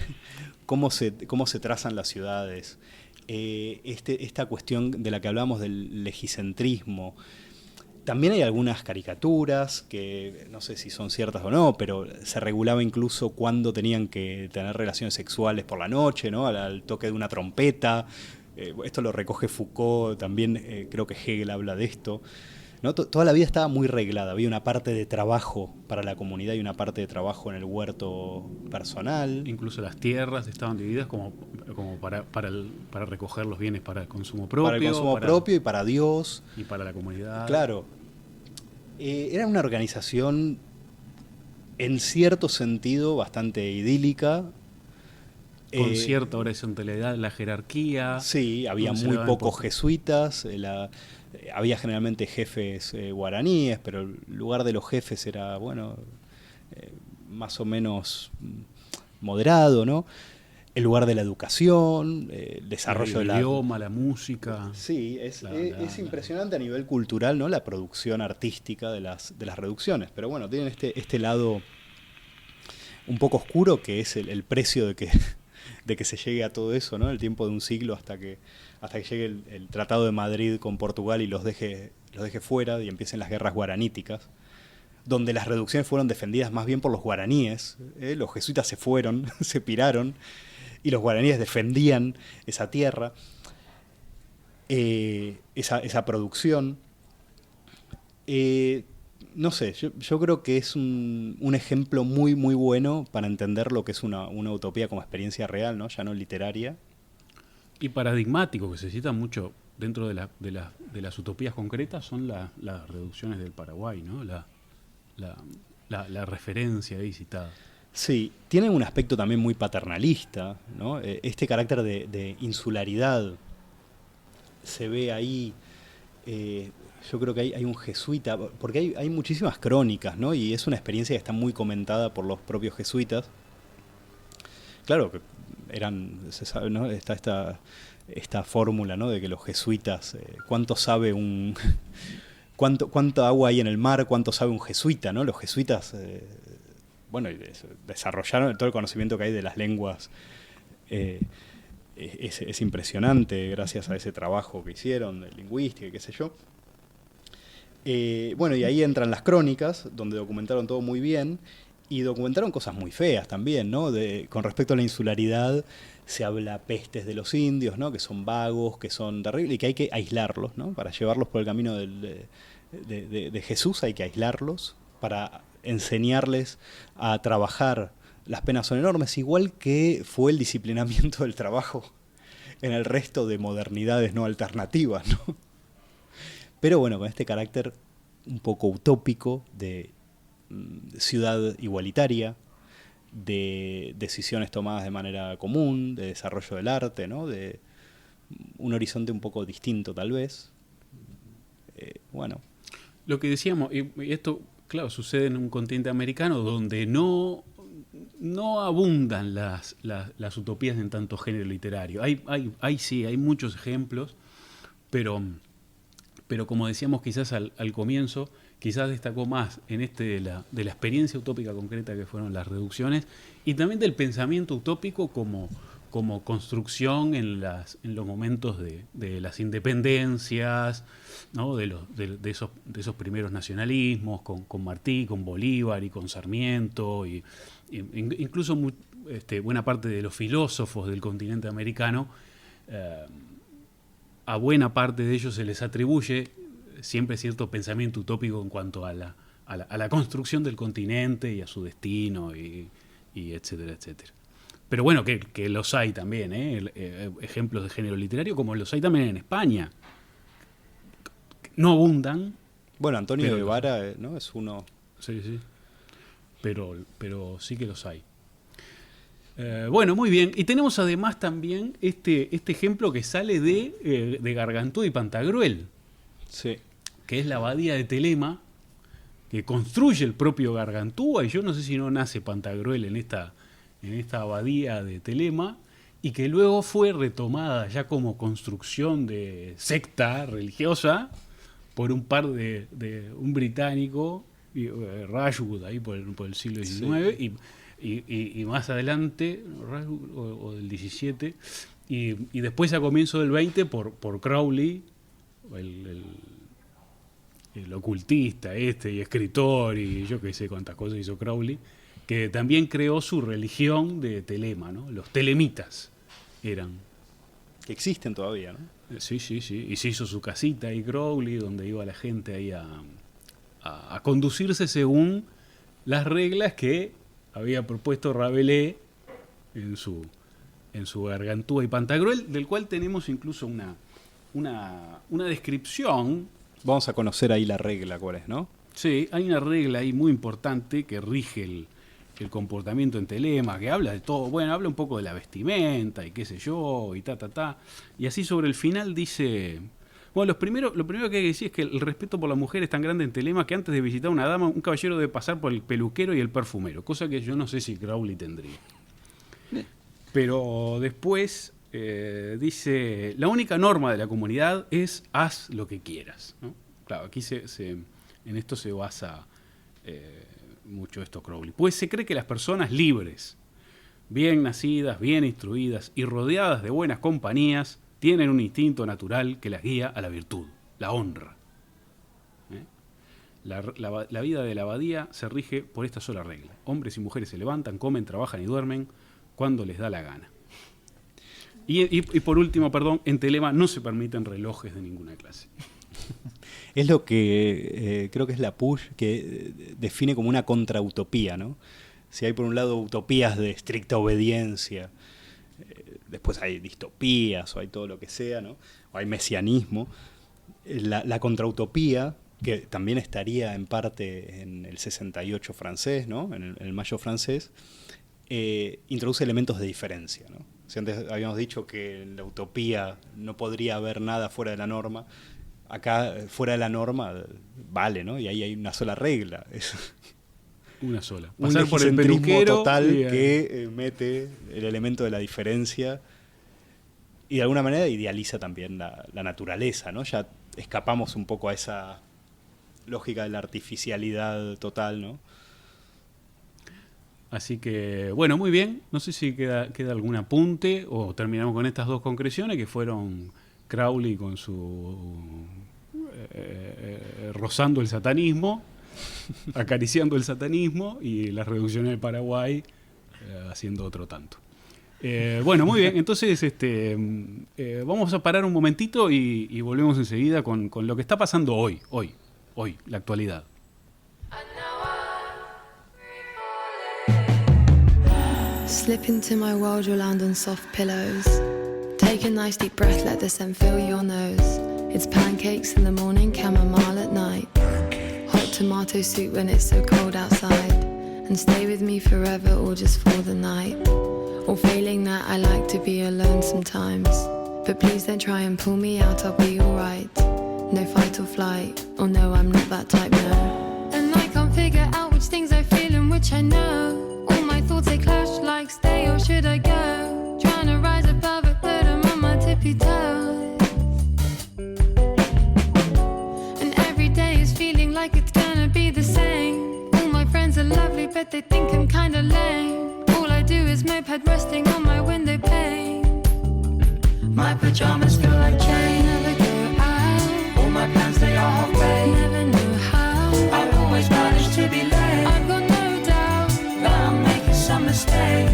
cómo se trazan las ciudades, esta cuestión de la que hablamos del legicentrismo. También hay algunas caricaturas que no sé si son ciertas o no, pero se regulaba incluso cuándo tenían que tener relaciones sexuales por la noche, ¿no? Al toque de una trompeta. Esto lo recoge Foucault, también creo que Hegel habla de esto, ¿no? Toda la vida estaba muy reglada, había una parte de trabajo para la comunidad y una parte de trabajo en el huerto personal. Incluso las tierras estaban divididas como para recoger los bienes para el consumo propio. Para el consumo propio y para Dios. Y para la comunidad. Claro. Era una organización en cierto sentido bastante idílica, Con cierta horizontalidad, la jerarquía. Sí, había muy pocos jesuitas, había generalmente jefes guaraníes, pero el lugar de los jefes era, bueno, más o menos moderado, ¿no? El lugar de la educación, el desarrollo del idioma, la música. Sí, es impresionante a nivel cultural, ¿no? La producción artística de las reducciones. Pero bueno, tienen este lado un poco oscuro, que es el precio de que se llegue a todo eso, ¿no? El tiempo de un siglo hasta que llegue el Tratado de Madrid con Portugal y los deje fuera y empiecen las guerras guaraníticas, donde las reducciones fueron defendidas más bien por los guaraníes. Los jesuitas se fueron, se piraron, y los guaraníes defendían esa tierra, esa producción. No sé, yo creo que es un ejemplo muy, muy bueno para entender lo que es una utopía como experiencia real, ¿no? Ya no literaria. Y paradigmático, que se cita mucho dentro de las utopías concretas, son las reducciones del Paraguay, ¿no? La referencia ahí citada. Sí, tiene un aspecto también muy paternalista, ¿no? Este carácter de insularidad se ve ahí. Yo creo que hay un jesuita, porque hay muchísimas crónicas, ¿no? Y es una experiencia que está muy comentada por los propios jesuitas. Claro que se sabe, ¿no? Está esta fórmula, ¿no? De que los jesuitas, ¿cuánto sabe cuánta agua hay en el mar? ¿Cuánto sabe un jesuita, ¿no? Los jesuitas, bueno, desarrollaron todo el conocimiento que hay de las lenguas. Es impresionante gracias a ese trabajo que hicieron de lingüística y qué sé yo. Bueno, y ahí entran las crónicas, donde documentaron todo muy bien, y documentaron cosas muy feas también, ¿no? Con respecto a la insularidad, se habla pestes de los indios, ¿no? Que son vagos, que son terribles, y que hay que aislarlos, ¿no? Para llevarlos por el camino de Jesús hay que aislarlos, para enseñarles a trabajar. Las penas son enormes, igual que fue el disciplinamiento del trabajo en el resto de modernidades no alternativas, ¿no? Pero bueno, con este carácter un poco utópico de ciudad igualitaria, de decisiones tomadas de manera común, de desarrollo del arte, ¿no? De un horizonte un poco distinto tal vez. Bueno. Lo que decíamos, y esto, claro, sucede en un continente americano donde no abundan las utopías en tanto género literario. Hay muchos ejemplos, pero como decíamos quizás al comienzo, quizás destacó más en de la experiencia utópica concreta que fueron las reducciones, y también del pensamiento utópico como construcción en los momentos de las independencias, ¿no? de esos primeros nacionalismos, con Martí, con Bolívar y con Sarmiento, y incluso buena parte de los filósofos del continente americano. A buena parte de ellos se les atribuye siempre cierto pensamiento utópico en cuanto a la construcción del continente y a su destino, y etcétera, etcétera. Pero bueno, que los hay también, ejemplos de género literario, como los hay también en España. No abundan. Bueno, Antonio Guevara, ¿no? Es uno. Sí. Pero sí que los hay. Bueno, muy bien. Y tenemos además también este ejemplo que sale de Gargantúa y Pantagruel. Sí. Que es la abadía de Telema, que construye el propio Gargantúa, y yo no sé si no nace Pantagruel en esta abadía de Telema, y que luego fue retomada ya como construcción de secta religiosa por un británico, Rashwood, ahí por el siglo XIX, sí. Y más adelante, o del XVII, y después a comienzo del XX por Crowley, el ocultista y escritor, y yo qué sé cuántas cosas hizo Crowley, que también creó su religión de Telema, ¿no? Los telemitas eran. Que existen todavía, ¿no? Sí. Y se hizo su casita ahí, Crowley, donde iba la gente ahí a conducirse según las reglas que había propuesto Rabelais en su Gargantúa y Pantagruel, del cual tenemos incluso una descripción. Vamos a conocer ahí la regla, ¿cuál es, no? Sí, hay una regla ahí muy importante que rige el comportamiento en Telema, que habla de todo, bueno, habla un poco de la vestimenta y qué sé yo, y ta. Y así sobre el final dice... Bueno, lo primero que hay que decir es que el respeto por la mujer es tan grande en Telema que antes de visitar a una dama, un caballero debe pasar por el peluquero y el perfumero, cosa que yo no sé si Crowley tendría. Pero después dice, la única norma de la comunidad es haz lo que quieras, ¿no? Claro, aquí en esto se basa mucho esto Crowley. Pues se cree que las personas libres, bien nacidas, bien instruidas y rodeadas de buenas compañías, tienen un instinto natural que las guía a la virtud, la honra. La vida de la abadía se rige por esta sola regla. Hombres y mujeres se levantan, comen, trabajan y duermen cuando les da la gana. Y por último, en Telema no se permiten relojes de ninguna clase. Es lo que creo que es la Push que define como una contrautopía, ¿no? Si hay por un lado utopías de estricta obediencia, después hay distopías o hay todo lo que sea, ¿no? O hay mesianismo. La contrautopía, que también estaría en parte en el 68 francés, ¿no? En el Mayo francés, introduce elementos de diferencia, ¿no? Si antes habíamos dicho que en la utopía no podría haber nada fuera de la norma, acá fuera de la norma vale, ¿no? Y ahí hay una sola regla. Una sola. Un egocentrismo total que mete el elemento de la diferencia y de alguna manera idealiza también la naturaleza, ¿no? Ya escapamos un poco a esa lógica de la artificialidad total, ¿no? Así que, bueno, muy bien. No sé si queda algún apunte o terminamos con estas dos concreciones que fueron Crowley con su rozando el satanismo, acariciando el satanismo, y las reducciones del Paraguay haciendo otro tanto. Bueno, muy bien. Entonces vamos a parar un momentito y volvemos enseguida con lo que está pasando hoy, la actualidad. Slip into my world, you'll land on soft pillows. Take a nice deep breath, let the scent fill your nose. It's pancakes in the morning, chamomile at night. Hot tomato soup when it's so cold outside. And stay with me forever or just for the night. Or failing that, I like to be alone sometimes. But please don't try and pull me out, I'll be alright. No fight or flight, or no, I'm not that type, no. And I can't figure out which things I feel and which I know. All my thoughts, they clash like stay or should I go? Trying to rise above it, but I'm on my tippy toes. And every day is feeling like it's gonna be the same. All my friends are lovely, but they think I'm kinda lame. All I do is moped resting on my window pane. My pajamas feel like chain, never go out. All my plans, they are halfway, never know how. I always manage to be late. I've got no doubt that I'm making some mistake.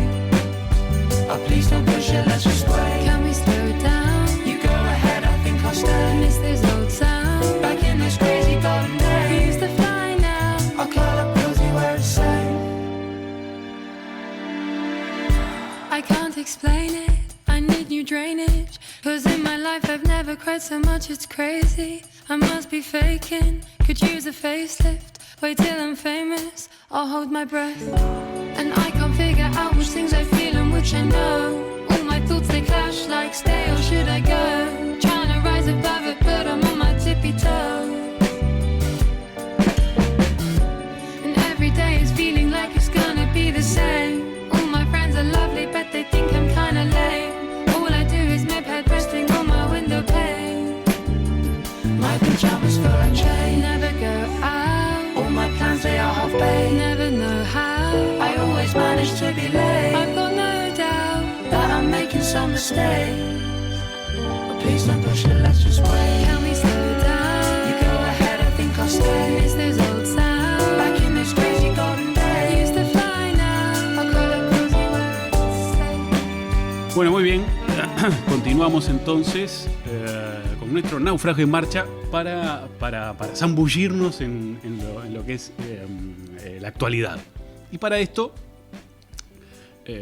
Oh, please don't push it, let's just wait. Can we slow down? You go ahead, I think I'll stay. Miss those old sounds, back in those crazy golden days. We used to fly now, I'll curl up cozy where it's safe. I can't explain it, I need new drainage. Cause in my life I've never cried so much, it's crazy. I must be faking, could use a facelift. Wait till I'm famous, I'll hold my breath. And I can't figure out which things I feel and which I know. All my thoughts, they clash like stay or should I go? Trying to rise above it, but I'm on my tippy toes. And every day is feeling like it's gonna be the same. All my friends are lovely, but they think I'm kinda lame. All I do is moped resting on my window pane. My pajamas feel like chain, never go out. All my plans, they are half-baked, never know how. I always manage to be late. I've got no doubt that I'm making some mistakes. But please don't push it, let's just wait. Can we slow down? You go ahead, I think I'll stay. Miss those old sounds, back in those crazy golden days. Used to fly now, I'll call it cozy where it's safe. Bueno, muy bien. Continuamos entonces con nuestro naufragio en marcha para zambullirnos en lo que es la actualidad. Y para esto,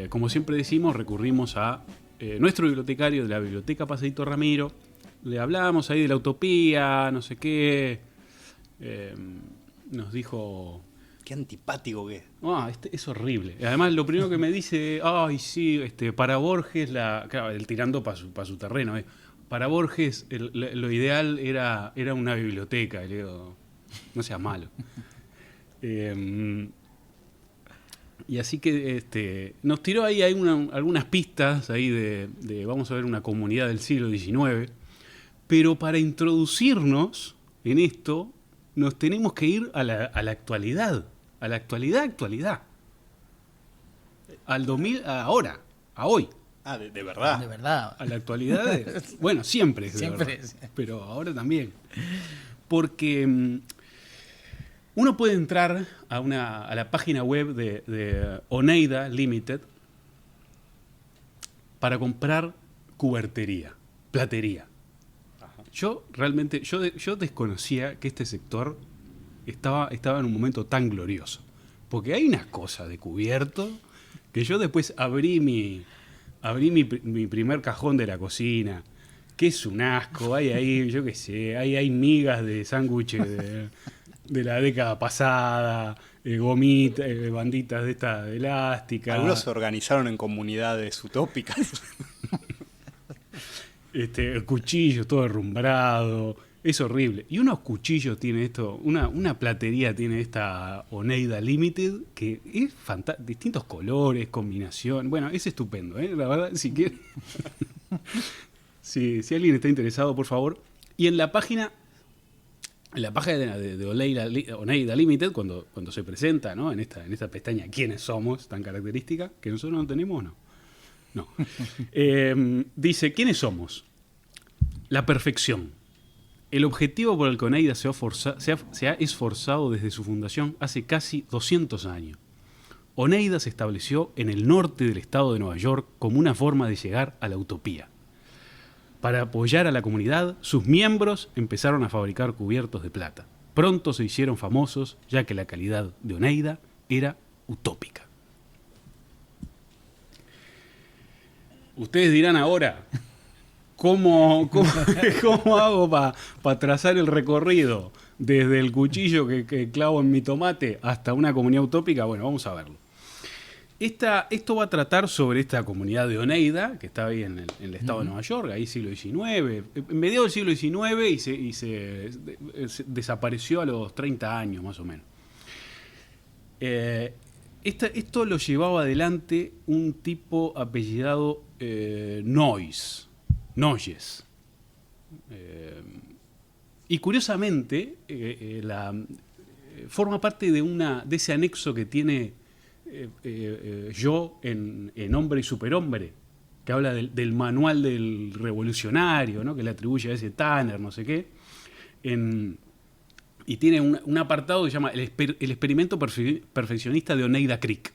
como siempre decimos, recurrimos a nuestro bibliotecario de la Biblioteca Paseíto Ramiro. Le hablábamos ahí de la utopía, no sé qué. Nos dijo Qué antipático que es. Es horrible. Además, lo primero que me dice, ay, sí, para Borges, claro, él tirando para su terreno. Para Borges, lo ideal era una biblioteca. Y le digo, no seas malo. Y así que nos tiró ahí algunas pistas ahí de, vamos a ver, una comunidad del siglo XIX. Pero para introducirnos en esto, nos tenemos que ir a la actualidad. A la actualidad. Al 2000, ahora, a hoy. De verdad. De verdad. A la actualidad. Bueno, siempre es de Siempre verdad, es. pero ahora también. Porque uno puede entrar a la página web de Oneida Limited para comprar cubertería, platería. Yo realmente, yo desconocía que este sector estaba en un momento tan glorioso. Porque hay unas cosas de cubierto que yo después abrí mi primer cajón de la cocina, que es un asco. Hay ahí, yo qué sé, hay migas de sándwiches de la década pasada, gomitas, banditas de esta elástica. Algunos se organizaron en comunidades utópicas. El cuchillo todo derrumbrado. Es horrible. Y unos cuchillos tiene esto, una platería tiene esta Oneida Limited, que es fantástico, distintos colores, combinación. Bueno, es estupendo, la verdad, si quieren. si alguien está interesado, por favor. Y en la página de Oneida Limited, cuando se presenta, ¿no? en esta pestaña ¿Quiénes somos? Tan característica, que nosotros no tenemos, no. Dice, ¿quiénes somos? La perfección. El objetivo por el que Oneida se ha esforzado desde su fundación hace casi 200 años. Oneida se estableció en el norte del estado de Nueva York como una forma de llegar a la utopía. Para apoyar a la comunidad, sus miembros empezaron a fabricar cubiertos de plata. Pronto se hicieron famosos, ya que la calidad de Oneida era utópica. Ustedes dirán ahora, ¿cómo hago para trazar el recorrido desde el cuchillo que clavo en mi tomate hasta una comunidad utópica? Bueno, vamos a verlo. Esto va a tratar sobre esta comunidad de Oneida, que está ahí en el estado de Nueva York, ahí siglo XIX, en mediados del siglo XIX, y se desapareció a los 30 años más o menos. Esto lo llevaba adelante un tipo apellidado Noyes. Y curiosamente, forma parte de ese anexo que tiene Yo en Hombre y Superhombre, que habla del manual del revolucionario, ¿no? Que le atribuye a ese Tanner, no sé qué. Y tiene un apartado que se llama El experimento perfeccionista de Oneida Creek.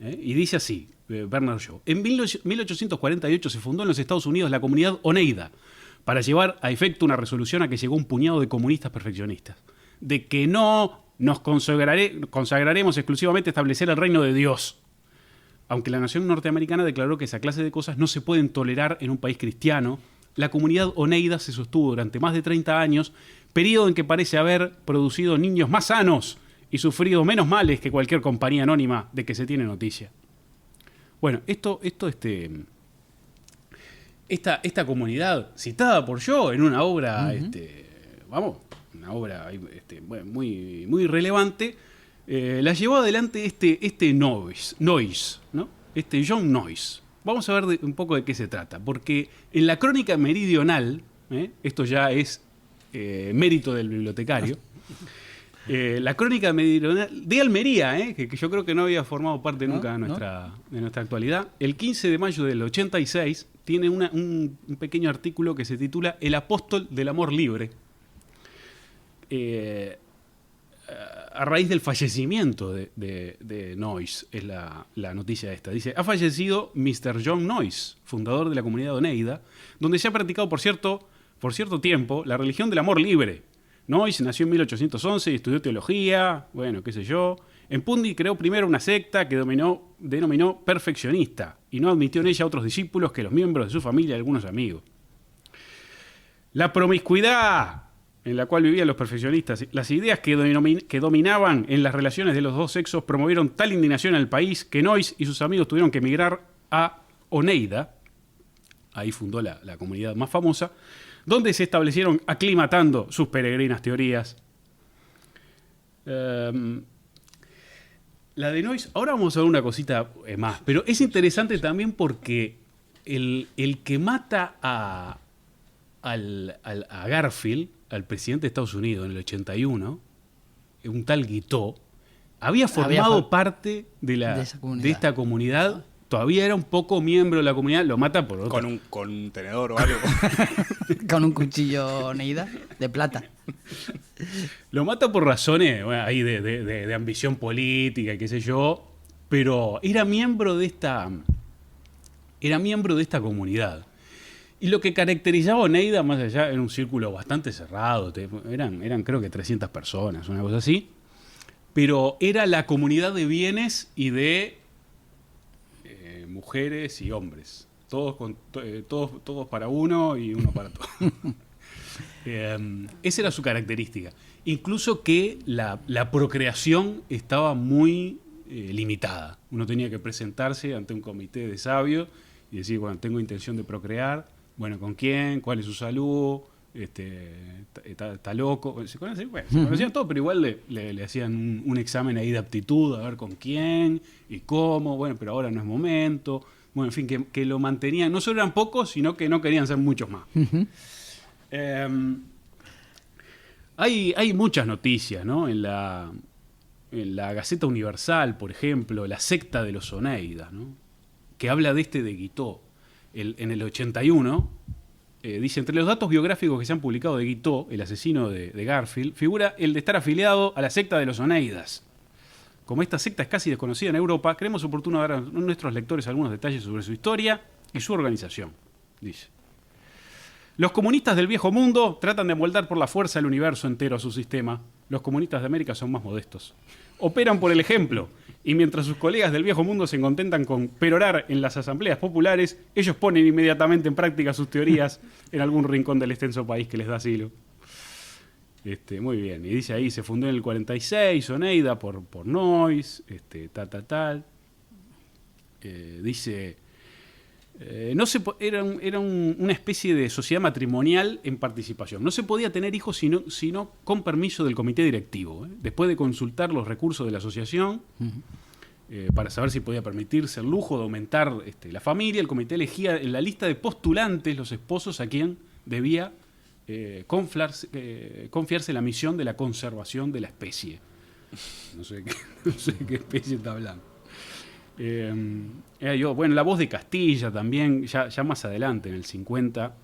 Y dice así, Bernard Shaw: en 1848 se fundó en los Estados Unidos la comunidad Oneida para llevar a efecto una resolución a que llegó un puñado de comunistas perfeccionistas, de que no nos consagraremos exclusivamente a establecer el reino de Dios. Aunque la nación norteamericana declaró que esa clase de cosas no se pueden tolerar en un país cristiano, la comunidad Oneida se sostuvo durante más de 30 años, periodo en que parece haber producido niños más sanos y sufrido menos males que cualquier compañía anónima de que se tiene noticia. Bueno, esta comunidad, citada por Shaw en una obra, una obra muy, muy relevante, la llevó adelante Noyes, ¿no? John Noyes. Vamos a ver un poco de qué se trata, porque en la crónica meridional, esto ya es mérito del bibliotecario, la crónica meridional de Almería, que yo creo que no había formado parte nunca de nuestra actualidad, el 15 de mayo del 86 tiene un pequeño artículo que se titula El apóstol del amor libre, a raíz del fallecimiento de Noyes, es la noticia esta. Dice: ha fallecido Mr. John Noyes, fundador de la comunidad Oneida, donde se ha practicado por cierto tiempo la religión del amor libre. Noyes nació en 1811 y estudió teología, bueno, qué sé yo. En Pundi creó primero una secta que denominó perfeccionista y no admitió en ella a otros discípulos que los miembros de su familia y algunos amigos. La promiscuidad en la cual vivían los perfeccionistas. Las ideas que dominaban en las relaciones de los dos sexos promovieron tal indignación en el país que Noyes y sus amigos tuvieron que emigrar a Oneida, ahí fundó la comunidad más famosa, donde se establecieron aclimatando sus peregrinas teorías. La de Noyes, ahora vamos a ver una cosita más, pero es interesante también porque el que mata a Garfield, al presidente de Estados Unidos en el 81, un tal Guiteau, había formado parte de esta comunidad. Todavía era un poco miembro de la comunidad, lo mata por otro. Con un tenedor o algo. Con un cuchillo Neida de plata. Lo mata por razones ahí de ambición política, qué sé yo, pero era miembro de esta comunidad. Y lo que caracterizaba a Oneida, más allá, era un círculo bastante cerrado, eran creo que 300 personas, una cosa así, pero era la comunidad de bienes y de mujeres y hombres, todos para uno y uno para todos. Esa era su característica. Incluso que la procreación estaba muy limitada. Uno tenía que presentarse ante un comité de sabios y decir, bueno, tengo intención de procrear, bueno, ¿con quién? ¿Cuál es su salud? Está loco. Se conocían todo, pero igual le hacían un examen ahí de aptitud, a ver con quién y cómo. Bueno, pero ahora no es momento. Bueno, en fin, que lo mantenían. No solo eran pocos, sino que no querían ser muchos más. Hay muchas noticias, ¿no? En la Gaceta Universal, por ejemplo, la secta de los Oneidas, ¿no? Que habla de Guiteau. En el 81, dice, entre los datos biográficos que se han publicado de Guiteau, el asesino de Garfield, figura el de estar afiliado a la secta de los Oneidas. Como esta secta es casi desconocida en Europa, creemos oportuno dar a nuestros lectores algunos detalles sobre su historia y su organización, dice. Los comunistas del viejo mundo tratan de amoldar por la fuerza el universo entero a su sistema. Los comunistas de América son más modestos. Operan por el ejemplo, y mientras sus colegas del viejo mundo se contentan con perorar en las asambleas populares, ellos ponen inmediatamente en práctica sus teorías en algún rincón del extenso país que les da asilo. Muy bien, y dice ahí, se fundó en el 46, Oneida, por Noyes, dice... era una especie de sociedad matrimonial en participación. No se podía tener hijos sino con permiso del comité directivo. Después de consultar los recursos de la asociación, para saber si podía permitirse el lujo de aumentar la familia, el comité elegía en la lista de postulantes los esposos a quien debía confiarse la misión de la conservación de la especie. No sé qué especie está hablando. La Voz de Castilla también, ya más adelante, en el 50,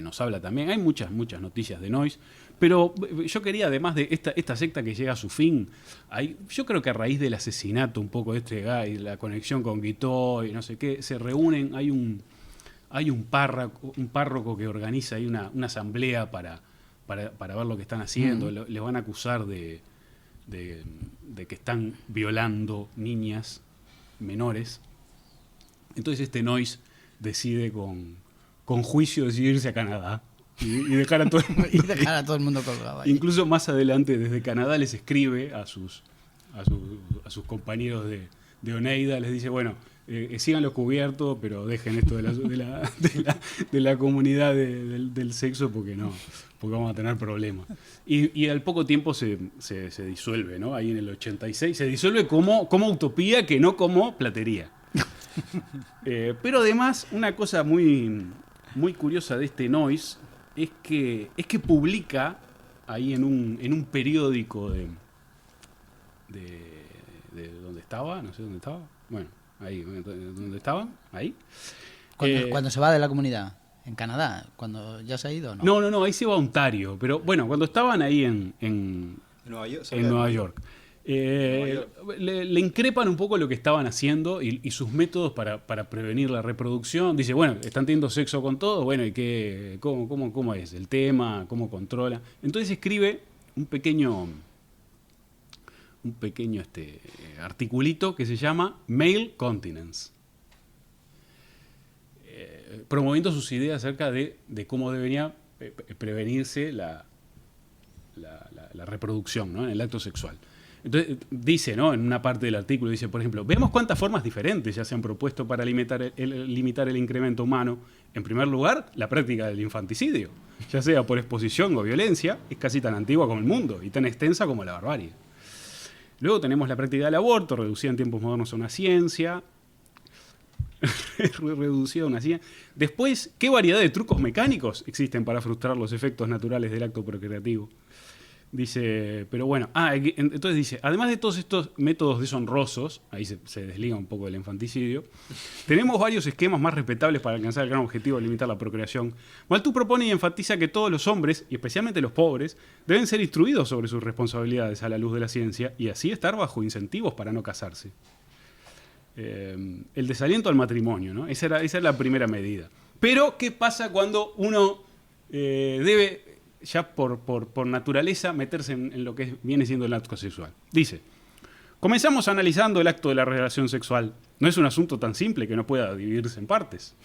nos habla también. Hay muchas noticias de Noyes, pero yo quería, además de esta secta que llega a su fin, yo creo que a raíz del asesinato un poco de este guy, la conexión con Guiteau y no sé qué, se reúnen, hay un párroco que organiza ahí una asamblea para ver lo que están haciendo. Les van a acusar de que están violando niñas menores. Entonces Noyes decide con juicio irse a Canadá y dejar a todo el mundo colgado ahí. Incluso más adelante desde Canadá les escribe a sus compañeros de Oneida, les dice, bueno, síganlo cubierto, pero dejen esto de la comunidad del sexo porque vamos a tener problemas. Y al poco tiempo se disuelve, ¿no? Ahí en el 86 se disuelve como utopía, que no como platería. Pero además, una cosa muy, muy curiosa de Noyes es que publica ahí en un periódico de donde estaba, no sé dónde estaba, bueno, ahí, ¿dónde estaban? Ahí. Cuando se va de la comunidad, en Canadá, cuando ya se ha ido, ¿no? No, ahí se va a Ontario, pero bueno, cuando estaban ahí en Nueva York. Le increpan un poco lo que estaban haciendo y sus métodos para prevenir la reproducción. Dice, bueno, están teniendo sexo con todo, bueno, ¿y cómo es el tema? ¿Cómo controla? Entonces escribe un pequeño articulito que se llama Male Continence, promoviendo sus ideas acerca de cómo debería prevenirse la reproducción, ¿no? En el acto sexual. Entonces dice, ¿no? En una parte del artículo dice, por ejemplo, veamos cuántas formas diferentes ya se han propuesto para limitar el incremento humano. En primer lugar, la práctica del infanticidio, ya sea por exposición o violencia, es casi tan antigua como el mundo y tan extensa como la barbarie. Luego tenemos la práctica del aborto, reducida en tiempos modernos a una ciencia. Reducida a una ciencia. Después, ¿qué variedad de trucos mecánicos existen para frustrar los efectos naturales del acto procreativo? Dice, pero bueno, entonces dice, además de todos estos métodos deshonrosos, ahí se desliga un poco del infanticidio, tenemos varios esquemas más respetables para alcanzar el gran objetivo de limitar la procreación. Malthus propone y enfatiza que todos los hombres, y especialmente los pobres, deben ser instruidos sobre sus responsabilidades a la luz de la ciencia y así estar bajo incentivos para no casarse. El desaliento al matrimonio, ¿no? Esa era la primera medida. Pero, ¿qué pasa cuando uno debe ya por naturaleza meterse en lo que viene siendo el acto sexual? Dice, comenzamos analizando el acto de la relación sexual. No es un asunto tan simple que no pueda dividirse en partes.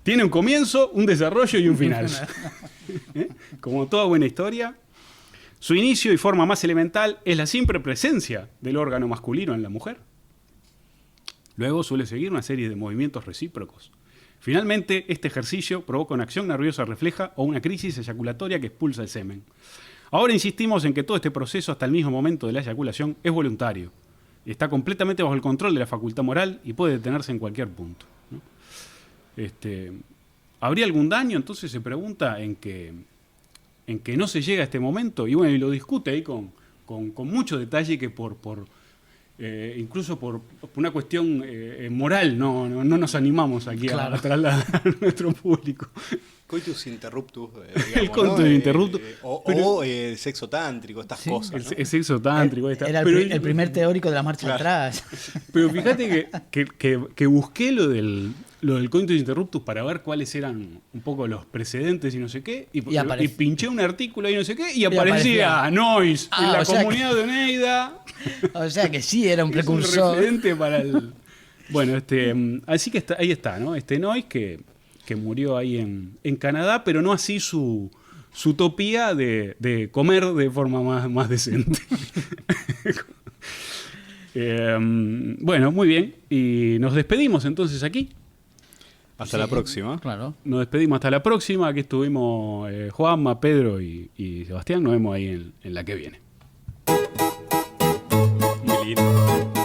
Tiene un comienzo, un desarrollo y un final. Como toda buena historia, su inicio y forma más elemental es la simple presencia del órgano masculino en la mujer. Luego suele seguir una serie de movimientos recíprocos. Finalmente, este ejercicio provoca una acción nerviosa refleja o una crisis eyaculatoria que expulsa el semen. Ahora insistimos en que todo este proceso, hasta el mismo momento de la eyaculación, es voluntario. Está completamente bajo el control de la facultad moral y puede detenerse en cualquier punto, ¿no? ¿Habría algún daño? Entonces se pregunta en que no se llega a este momento. Y bueno, y lo discute ahí con mucho detalle que incluso por una cuestión moral no nos animamos aquí a trasladar a nuestro público. Coitus interruptus, digamos, el coitus interruptus. O sexo tántrico, estas cosas, ¿no? El sexo tántrico. Era el primer teórico de la marcha atrás. Pero fíjate que busqué lo del coitus interruptus para ver cuáles eran un poco los precedentes y no sé qué. Y pinché un artículo y no sé qué. Y aparecía Noyes en la comunidad de Oneida. O sea que sí, era un precursor. Es un referente para el... Bueno, así que ahí está, ¿no? Noyes que murió ahí en Canadá, pero no así su utopía de comer de forma más decente. Bueno, muy bien. Y nos despedimos entonces aquí. Hasta la próxima. Claro. Nos despedimos hasta la próxima. Aquí estuvimos Juanma, Pedro y Sebastián. Nos vemos ahí en la que viene. Muy lindo.